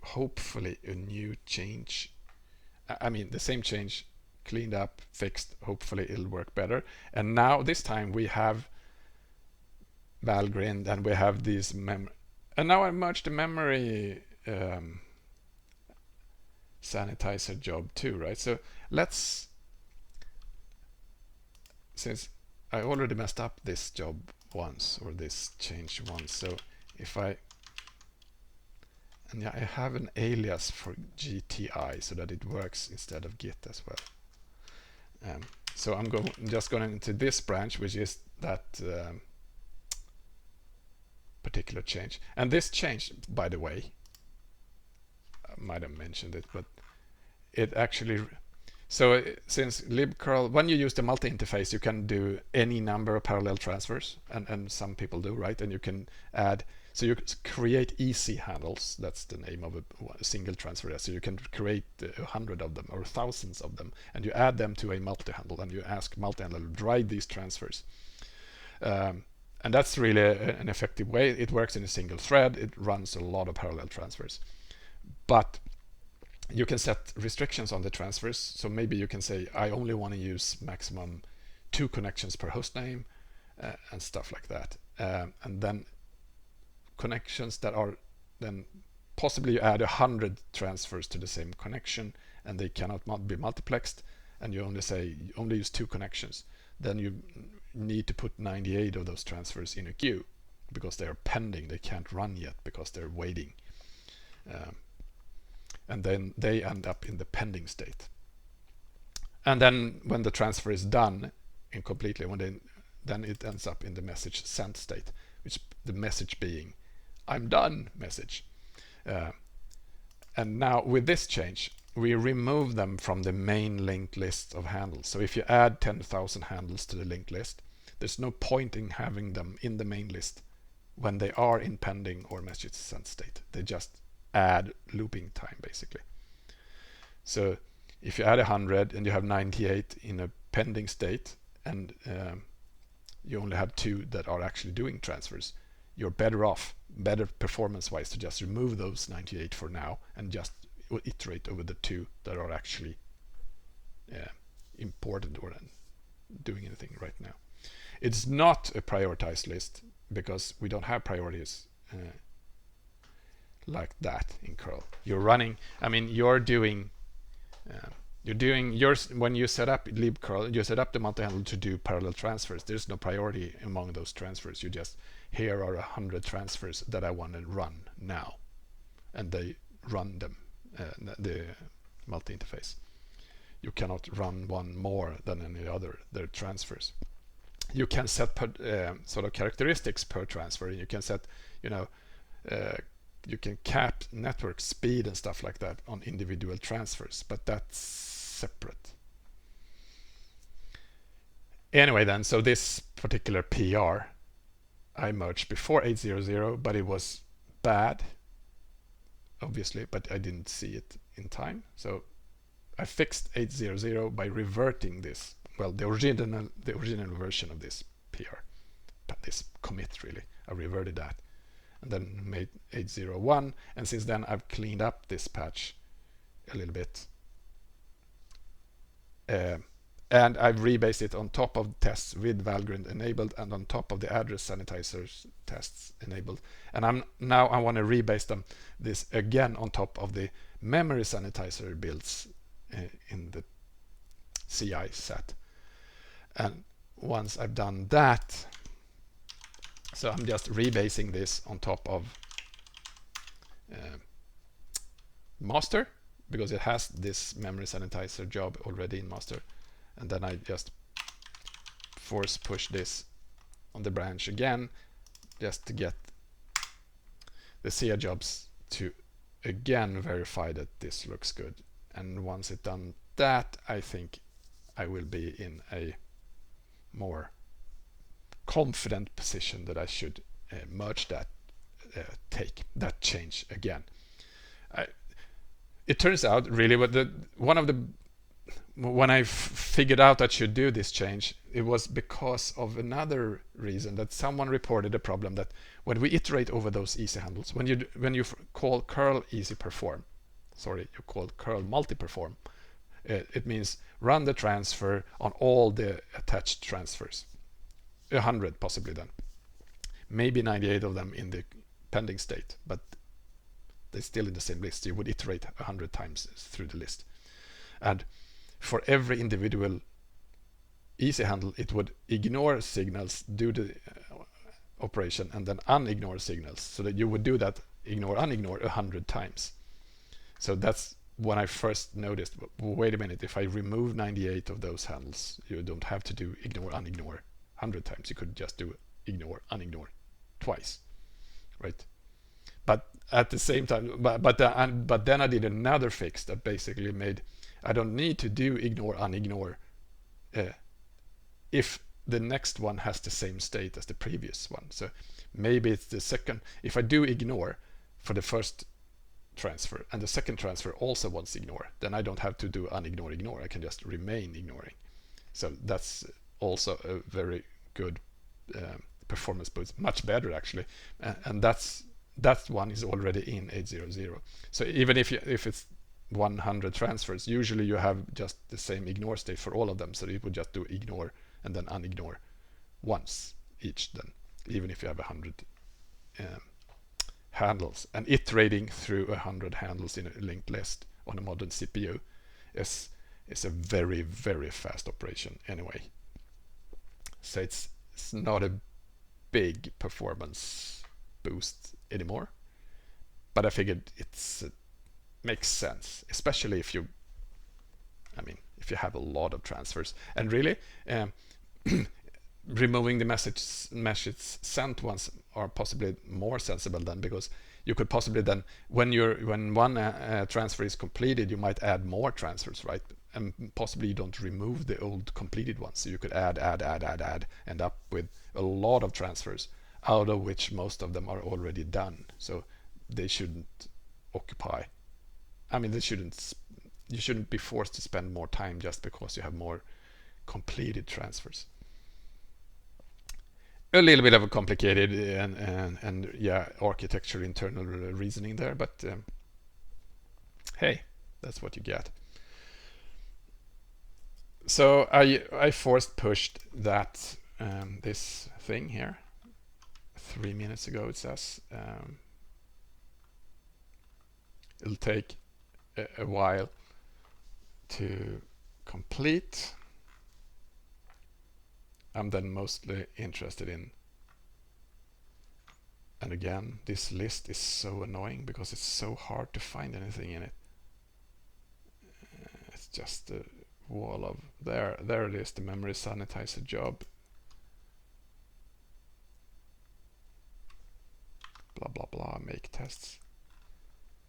hopefully a new change. I mean, the same change, cleaned up, fixed. Hopefully it'll work better. And now this time we have Valgrind, and we have these and now I merged the memory sanitizer job too, right? So let's, since I already messed up this job once, or this change once, so if I, and yeah, I have an alias for GTI so that it works instead of Git as well. So I'm just going into this branch, which is that particular change. And this change, by the way, I might have mentioned it, but it actually, so since libcurl, when you use the multi-interface, you can do any number of parallel transfers, and some people do, right? And you can add, so you create easy handles. That's the name of a single transfer. So you can create 100 of them or thousands of them, and you add them to a multi-handle, and you ask multi-handle to drive these transfers. And that's really an effective way. It works in a single thread. It runs a lot of parallel transfers. But you can set restrictions on the transfers. So maybe you can say, I only want to use maximum 2 connections per hostname, and stuff like that. And then connections that are, then possibly you add 100 transfers to the same connection, and they cannot be multiplexed, and you only say you only use 2 connections. Then you need to put 98 of those transfers in a queue because they are pending. They can't run yet because they're waiting. And then they end up in the pending state. And then when the transfer is done incompletely, then it ends up in the message sent state, which the message being I'm done message. And now with this change, we remove them from the main linked list of handles. So if you add 10,000 handles to the linked list, there's no point in having them in the main list when they are in pending or message sent state. They just add looping time, basically. So if you add 100 and you have 98 in a pending state, and you only have 2 that are actually doing transfers, you're better off, better performance wise, to just remove those 98 for now and just iterate over the 2 that are actually important or doing anything right now. It's not a prioritized list because we don't have priorities like that in curl. You're running, I mean, you're doing yours when you set up libcurl, you set up the multi-handle to do parallel transfers. There's no priority among those transfers. You just, here are 100 transfers that I want to run now, and they run them, the multi-interface. You cannot run one more than any other. They're transfers. You can set sort of characteristics per transfer. You can set, you can cap network speed and stuff like that on individual transfers, but that's separate. Anyway, then, so this particular PR I merged before 8.0.0, but it was bad, obviously, but I didn't see it in time. So I fixed 8.0.0 by reverting this, well, the original version of this PR, this commit, really. I reverted that and then made 8.0.1, and since then I've cleaned up this patch a little bit, and I've rebased it on top of tests with Valgrind enabled and on top of the address sanitizers tests enabled, and I want to rebase them this again on top of the memory sanitizer builds in the CI set. And once I've done that, so I'm just rebasing this on top of master, because it has this memory sanitizer job already in master, and then I just force push this on the branch again, just to get the CI jobs to again verify that this looks good. And once it's done that, I think I will be in a more confident position that I should merge that, take that change again. It turns out really when I figured out I should do this change, it was because of another reason, that someone reported a problem that when we iterate over those easy handles, when you call curl easy perform, you call curl multi perform, it means run the transfer on all the attached transfers, 100 possibly, then maybe 98 of them in the pending state, but they're still in the same list. You would iterate 100 times through the list. And for every individual easy handle, it would ignore signals, do the operation, and then unignore signals. So that you would do that ignore, unignore 100 times. So that's when I first noticed, wait a minute, if I remove 98 of those handles, you don't have to do ignore, unignore 100 times. You could just do ignore, unignore twice, right? But at the same time, but then I did another fix that basically made I don't need to do ignore, unignore if the next one has the same state as the previous one. So maybe it's the second. If I do ignore for the first transfer and the second transfer also wants ignore, then I don't have to do unignore, ignore. I can just remain ignoring. So that's also a very good performance boost, much better actually, and that one is already in 800. So even if it's 100 transfers, usually you have just the same ignore state for all of them, so you would just do ignore and then unignore once each, then even if you have 100 handles. And iterating through 100 handles in a linked list on a modern CPU is a very, very fast operation anyway. So it's not a big performance boost anymore, but I figured it makes sense, especially if you have a lot of transfers. And really, removing the messages sent ones are possibly more sensible then, because you could possibly then, when one transfer is completed, you might add more transfers, right? And possibly you don't remove the old completed ones, so you could add, end up with a lot of transfers, out of which most of them are already done. So they shouldn't occupy. You shouldn't be forced to spend more time just because you have more completed transfers. A little bit of a complicated and yeah, architecture internal reasoning there, but hey, that's what you get. So I forced pushed that this thing here 3 minutes ago. It says it'll take a while to complete. I'm then mostly interested in, and again, this list is so annoying because it's so hard to find anything in it. It's just a wall of there it is, the memory sanitizer job, blah blah blah, make tests.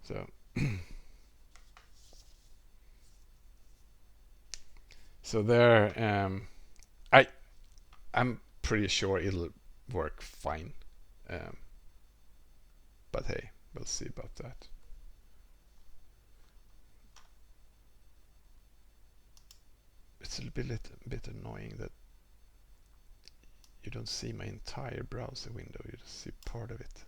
So so there, I'm pretty sure it'll work fine, but hey, we'll see about that. It's a bit annoying that you don't see my entire browser window, you just see part of it.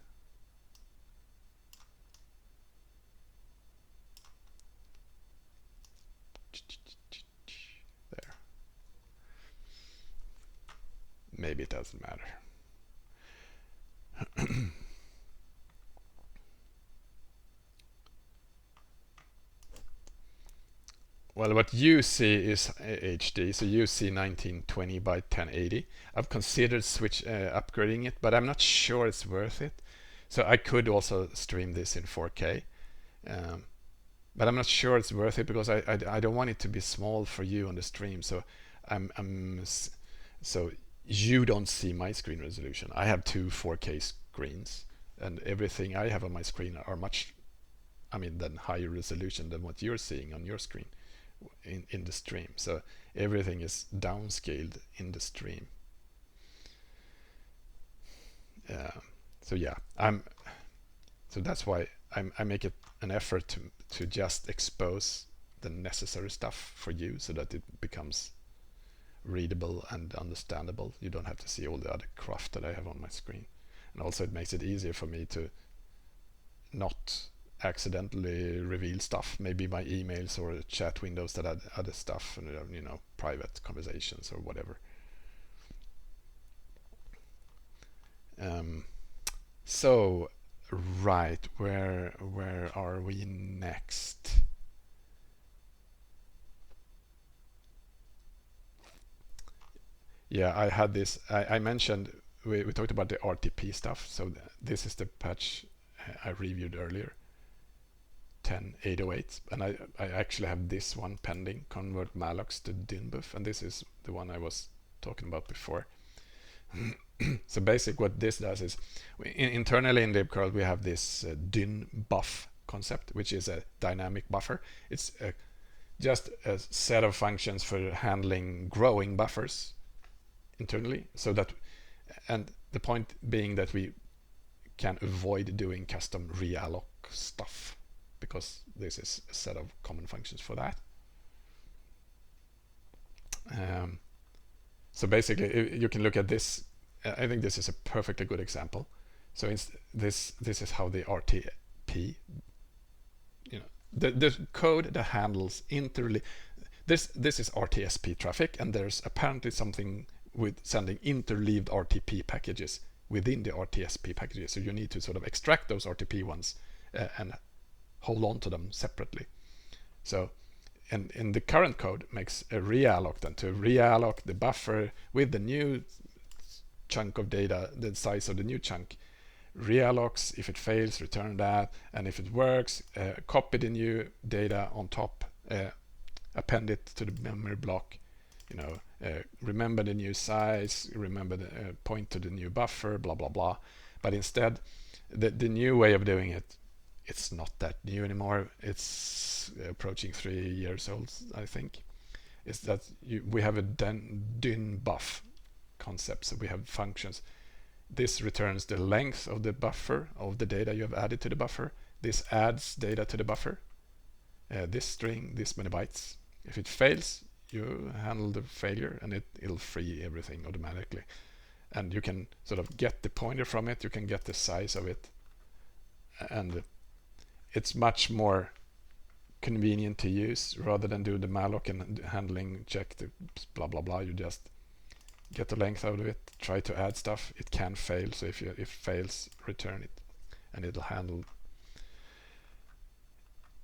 There. Maybe it doesn't matter. Well, what you see is HD, so you see 1920 by 1080. I've considered upgrading it, but I'm not sure it's worth it. So I could also stream this in 4K, but I'm not sure it's worth it because I don't want it to be small for you on the stream. So so you don't see my screen resolution. I have two 4K screens, and everything I have on my screen are much, then higher resolution than what you're seeing on your screen in the stream. So everything is downscaled in the stream. So yeah, so that's why I make it an effort to just expose the necessary stuff for you, so that it becomes readable and understandable. You don't have to see all the other cruft that I have on my screen, and also it makes it easier for me to not accidentally reveal stuff, maybe my emails or chat windows that had other stuff, and private conversations or whatever. So Right, where are we next? Yeah, I had this. I mentioned we talked about the RTP stuff. So this is the patch I reviewed earlier, 10.808, and I actually have this one pending, convert mallocs to dynbuf, and this is the one I was talking about before. So basic what this does is internally in libcurl we have this dynbuf concept, which is a dynamic buffer. It's just a set of functions for handling growing buffers internally, so that, and the point being that we can avoid doing custom realloc stuff, because this is a set of common functions for that. So basically you can look at this. I think this is a perfectly good example. So this is how the RTP, the code that handles this is RTSP traffic, and there's apparently something with sending interleaved RTP packages within the RTSP packages. So you need to sort of extract those RTP ones and hold on to them separately. So and in the current code makes a realloc then to realloc the buffer with the new chunk of data, the size of the new chunk. Reallocs, if it fails, return that, and if it works, copy the new data on top, append it to the memory block, remember the new size, remember the point to the new buffer, blah blah blah. But instead, the new way of doing it, it's not that new anymore. It's approaching 3 years old, I think. Is that we have a dynbuf concept. So we have functions. This returns the length of the buffer of the data you have added to the buffer. This adds data to the buffer. This string, this many bytes. If it fails, you handle the failure, and it'll free everything automatically. And you can sort of get the pointer from it. You can get the size of it, and it's much more convenient to use rather than do the malloc and handling check the blah blah blah. You just get the length out of it, try to add stuff. It can fail, so if it fails, return it, and it'll handle.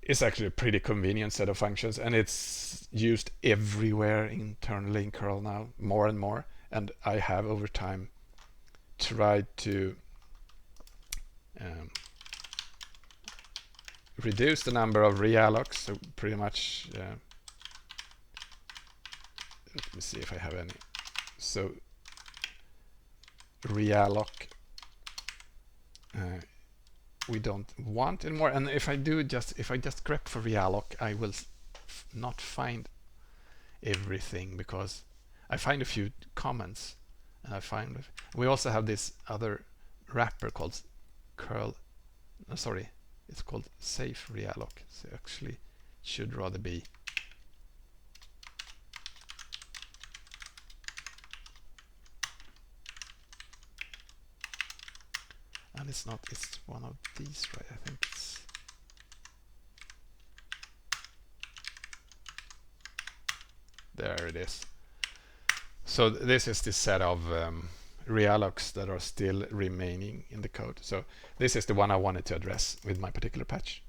It's actually a pretty convenient set of functions, and it's used everywhere internally in curl now, more and more. And I have over time tried to reduce the number of reallocs. So pretty much, let me see if I have any. So realloc we don't want anymore, and if I just grep for realloc, I will not find everything, because I find a few comments, and we also have this other wrapper called it's called safe realloc. So actually it should rather be and it's not, it's one of these, right? I think it's there it is. So this is the set of reallocs that are still remaining in the code. So this is the one I wanted to address with my particular patch.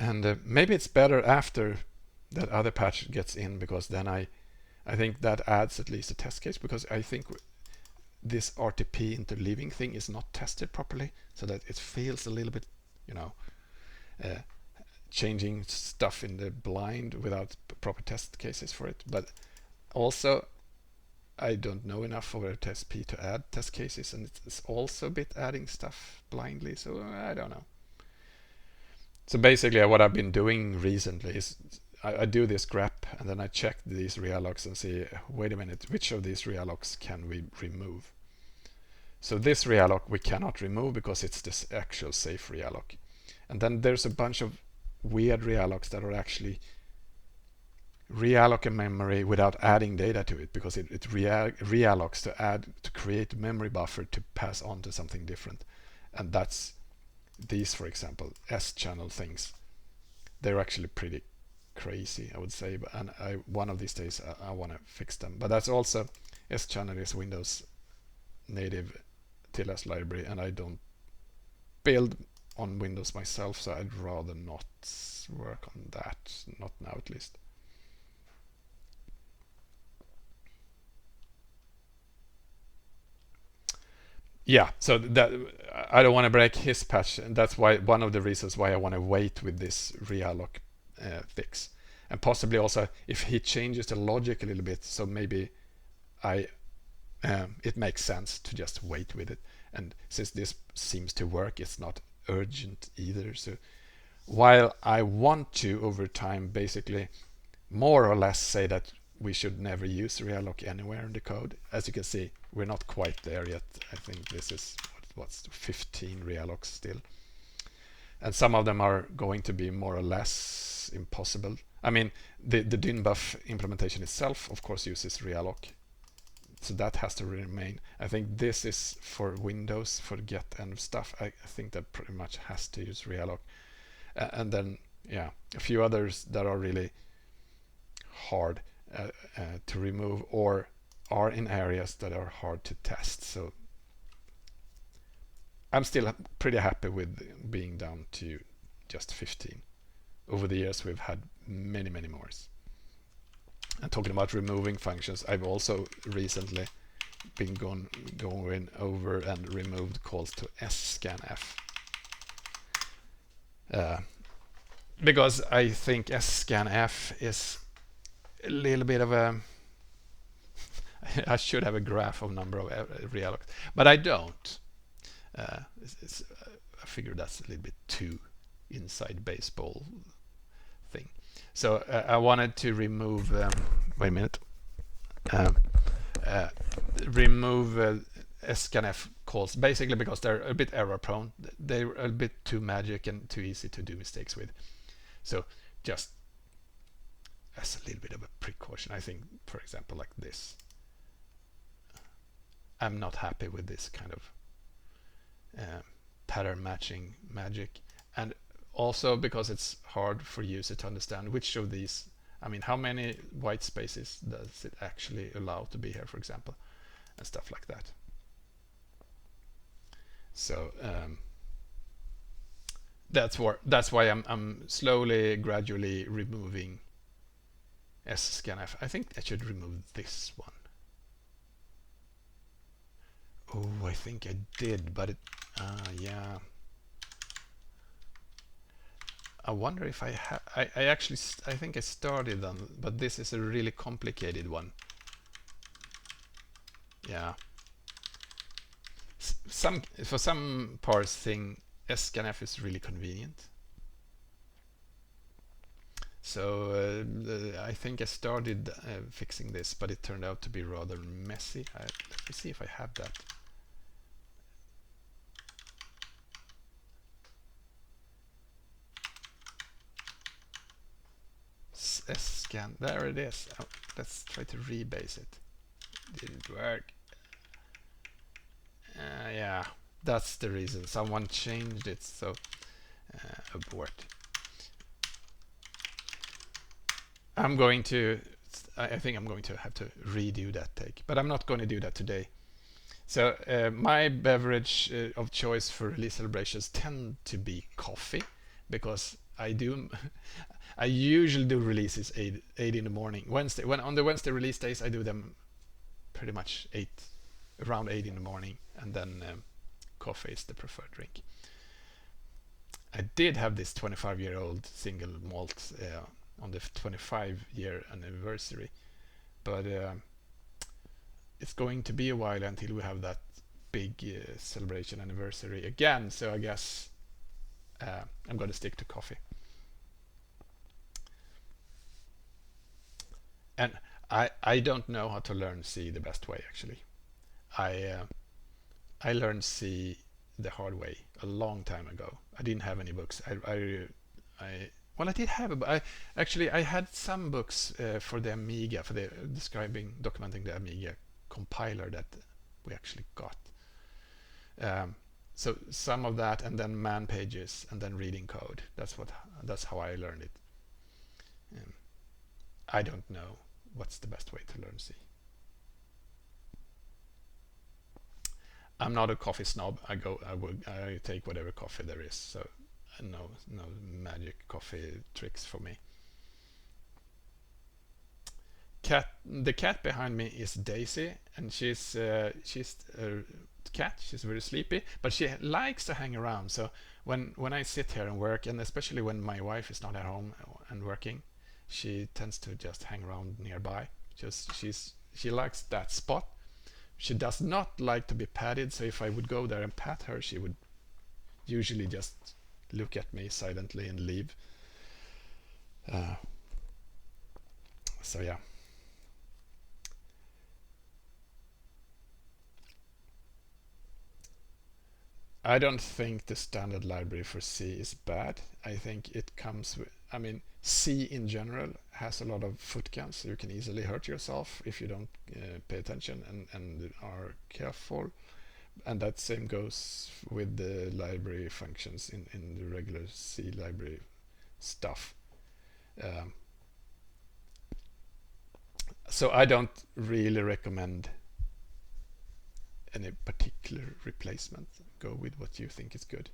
And maybe it's better after that other patch gets in, because then I think that adds at least a test case, because I think this RTP interleaving thing is not tested properly, so that it feels a little bit, changing stuff in the blind without proper test cases for it. But also, I don't know enough over TestP to add test cases, and it's also a bit adding stuff blindly, so I don't know. So basically what I've been doing recently is I do this grep, and then I check these reallocs and see, wait a minute, which of these reallocs can we remove? So this realloc we cannot remove because it's this actual safe realloc. And then there's a bunch of weird reallocs that are actually realloc a memory without adding data to it, because it reallocs to create a memory buffer to pass on to something different. And that's these, for example, S-channel things. They're actually pretty crazy, I would say, and one of these days I want to fix them. But that's also, S-channel is Windows native TLS library, and I don't build on Windows myself, so I'd rather not work on that, not now at least. Yeah, so that I don't want to break his patch, and that's why one of the reasons why I want to wait with this realloc fix, and possibly also if he changes the logic a little bit, so maybe I it makes sense to just wait with it. And since this seems to work, it's not urgent either. So while I want to over time basically more or less say that we should never use realloc anywhere in the code, as you can see, we're not quite there yet. I think this is what's 15 reallocs still, and some of them are going to be more or less impossible. I mean, the dynbuff implementation itself, of course, uses realloc, so that has to remain. I think this is for Windows, for get and stuff. I think that pretty much has to use realloc, and then yeah, a few others that are really hard to remove or are in areas that are hard to test. So I'm still pretty happy with being down to just 15. Over the years we've had many more. And talking about removing functions, I've also recently been going over and removed calls to scanf, because I think scanf is a little bit of a I should have a graph of number of reallocs, but I don't. I figure that's a little bit too inside baseball thing. So I wanted to remove. Wait a minute. Remove scanf calls, basically because they're a bit error prone. They're a bit too magic and too easy to do mistakes with. So just as a little bit of a precaution, I think, for example, like this. I'm not happy with this kind of pattern matching magic, and also because it's hard for user to understand which of these, I mean, how many white spaces does it actually allow to be here, for example, and stuff like that. So that's why I'm slowly, gradually removing scanf. I think I should remove this one. Oh, I think I did, but it, yeah. I wonder if I have. I actually, I think I started them, but this is a really complicated one. Yeah. For some parsing, scanf is really convenient. So I think I started fixing this, but it turned out to be rather messy. Let me see if I have that. Scan, there it is. Oh, let's try to rebase it. Didn't work. Yeah, that's the reason. Someone changed it, so abort. I'm going to, I think I'm going to have to redo that take, but I'm not going to do that today. So my beverage of choice for release celebrations tend to be coffee, because I do I usually do releases 8 in the morning. Wednesday, when on the Wednesday release days, I do them pretty much around 8 in the morning, and then coffee is the preferred drink. I did have this 25-year-old single malt on the 25-year anniversary, but it's going to be a while until we have that big celebration anniversary again. So I guess I'm going to stick to coffee. And I don't know how to learn C the best way, actually. I learned C the hard way a long time ago. I didn't have any books. Well, I did have I had some books for the Amiga, for the documenting the Amiga compiler that we actually got. So some of that, and then man pages, and then reading code. That's how I learned it. I don't know what's the best way to learn C. I'm not a coffee snob. I take whatever coffee there is. So no magic coffee tricks for me. The cat behind me is Daisy, and she's a cat. She's very sleepy, but she likes to hang around. So when I sit here and work, and especially when my wife is not at home and working, she tends to just hang around nearby. Just she likes that spot. She does not like to be patted, so if I would go there and pat her, she would usually just look at me silently and leave. Uh, so yeah. I don't think the standard library for C is bad. I think it comes with, I mean, C in general has a lot of footcans, so you can easily hurt yourself if you don't pay attention and are careful. And that same goes with the library functions in the regular C library stuff. Um, so I don't really recommend any particular replacement. Go with what you think is good.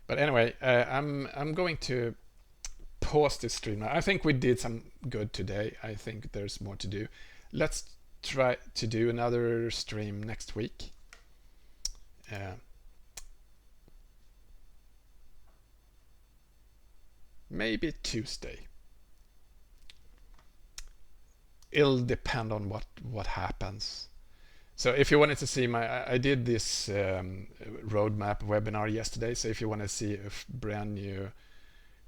But anyway, I'm going to pause this stream now. I think we did some good today. I think there's more to do. Let's try to do another stream next week. Maybe Tuesday. It'll depend on what happens. So if you wanted to see I did this roadmap webinar yesterday. So if you want to see a brand new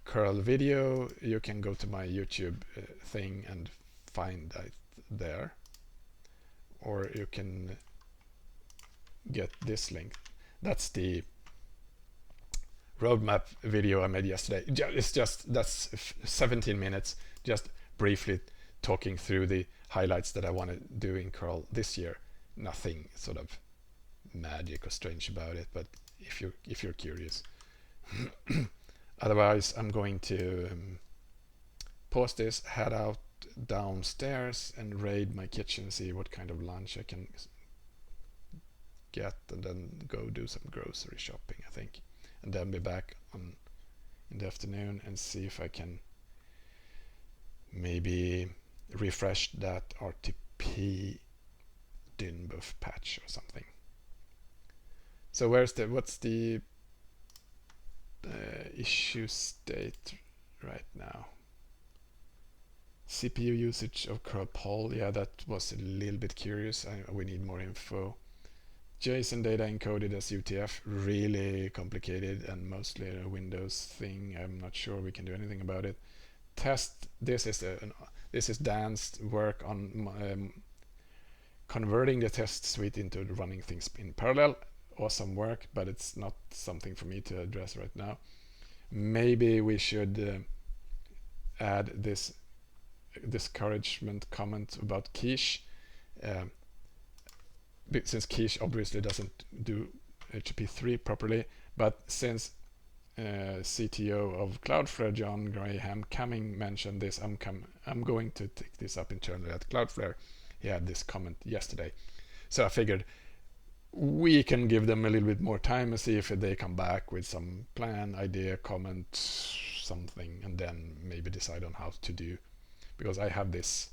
curl video, you can go to my YouTube thing and find it there, or you can get this link. That's the roadmap video I made yesterday. It's just, that's 17 minutes, just briefly talking through the highlights that I want to do in curl this year. Nothing sort of magic or strange about it, but if you're curious. Otherwise, I'm going to pause this, head out downstairs and raid my kitchen, see what kind of lunch I can get, and then go do some grocery shopping, I think, and then be back in the afternoon and see if I can maybe refresh that RTP Dynbuff patch or something. So what's the issue state right now? CPU usage of curl poll. Yeah, that was a little bit curious. We need more info. JSON data encoded as UTF, really complicated and mostly a Windows thing. I'm not sure we can do anything about it. Test. This is Dan's work on converting the test suite into running things in parallel. Awesome work, but it's not something for me to address right now. Maybe we should add this discouragement comment about Quiche, since Quiche obviously doesn't do HTTP3 properly, but since CTO of Cloudflare, John Graham Cumming, mentioned this, I'm going to take this up internally at Cloudflare. He had this comment yesterday, so I figured we can give them a little bit more time and see if they come back with some plan, idea, comment, something, and then maybe decide on how to do, because I have this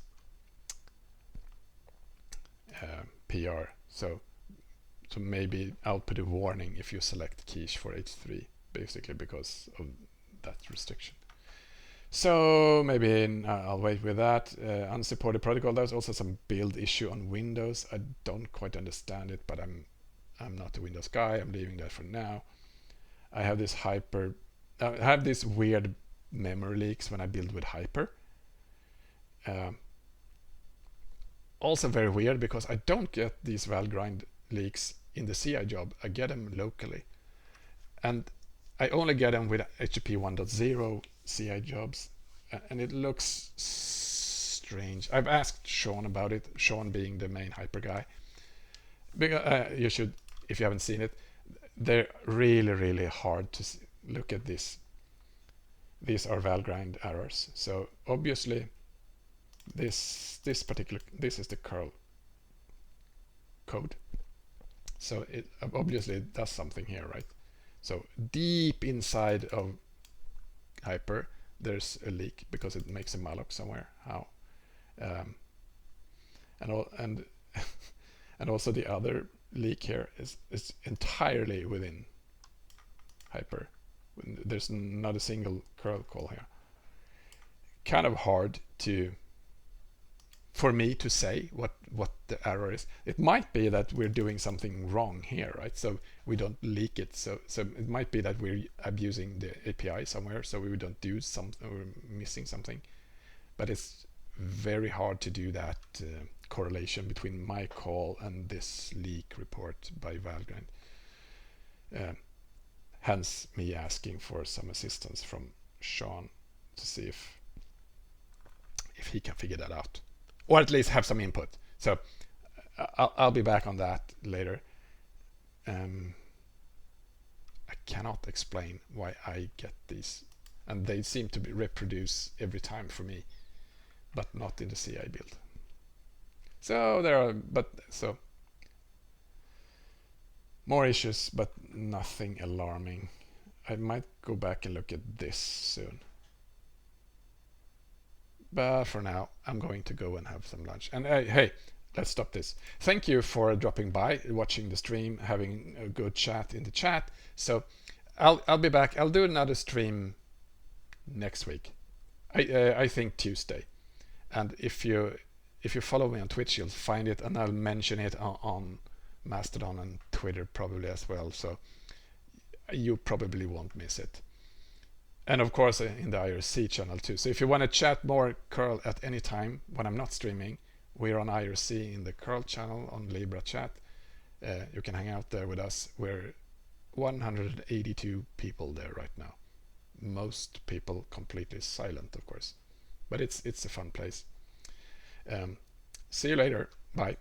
PR, so maybe I'll put a warning if you select Quiche for H3, basically because of that restriction. So maybe I'll wait with that. Unsupported protocol. There's also some build issue on Windows. I don't quite understand it, but I'm not a Windows guy. I'm leaving that for now. I have this weird memory leaks when I build with Hyper. Also very weird because I don't get these Valgrind leaks in the CI job. I get them locally, and I only get them with HTTP 1.0 CI jobs, and it looks strange. I've asked Sean about it, Sean being the main Hyper guy. Because, you should, if you haven't seen it, they're really hard to look at this. These are Valgrind errors. So obviously this is the curl code. So it obviously it does something here, right? So deep inside of Hyper, there's a leak because it makes a malloc somewhere. How? And and also the other leak here is entirely within Hyper. There's not a single curl call here. Kind of hard for me to say what the error is. It might be that we're doing something wrong here, right? So we don't leak it. So it might be that we're abusing the API somewhere, so we don't do something, or missing something. But it's very hard to do that correlation between my call and this leak report by Valgrind. Hence me asking for some assistance from Sean to see if he can figure that out, or at least have some input. So I'll be back on that later. I cannot explain why I get these, and they seem to be reproduce every time for me, but not in the CI build. So there are, so more issues, but nothing alarming. I might go back and look at this soon. But for now, I'm going to go and have some lunch. And hey, let's stop this. Thank you for dropping by, watching the stream, having a good chat in the chat. So I'll be back. I'll do another stream next week. I think Tuesday. And if you follow me on Twitch, you'll find it, and I'll mention it on Mastodon and Twitter probably as well. So you probably won't miss it. And of course in the IRC channel too. So if you want to chat more curl at any time when I'm not streaming, we're on IRC in the curl channel on Libra chat. You can hang out there with us. We're 182 people there right now. Most people completely silent, of course, but it's a fun place. See you later. Bye.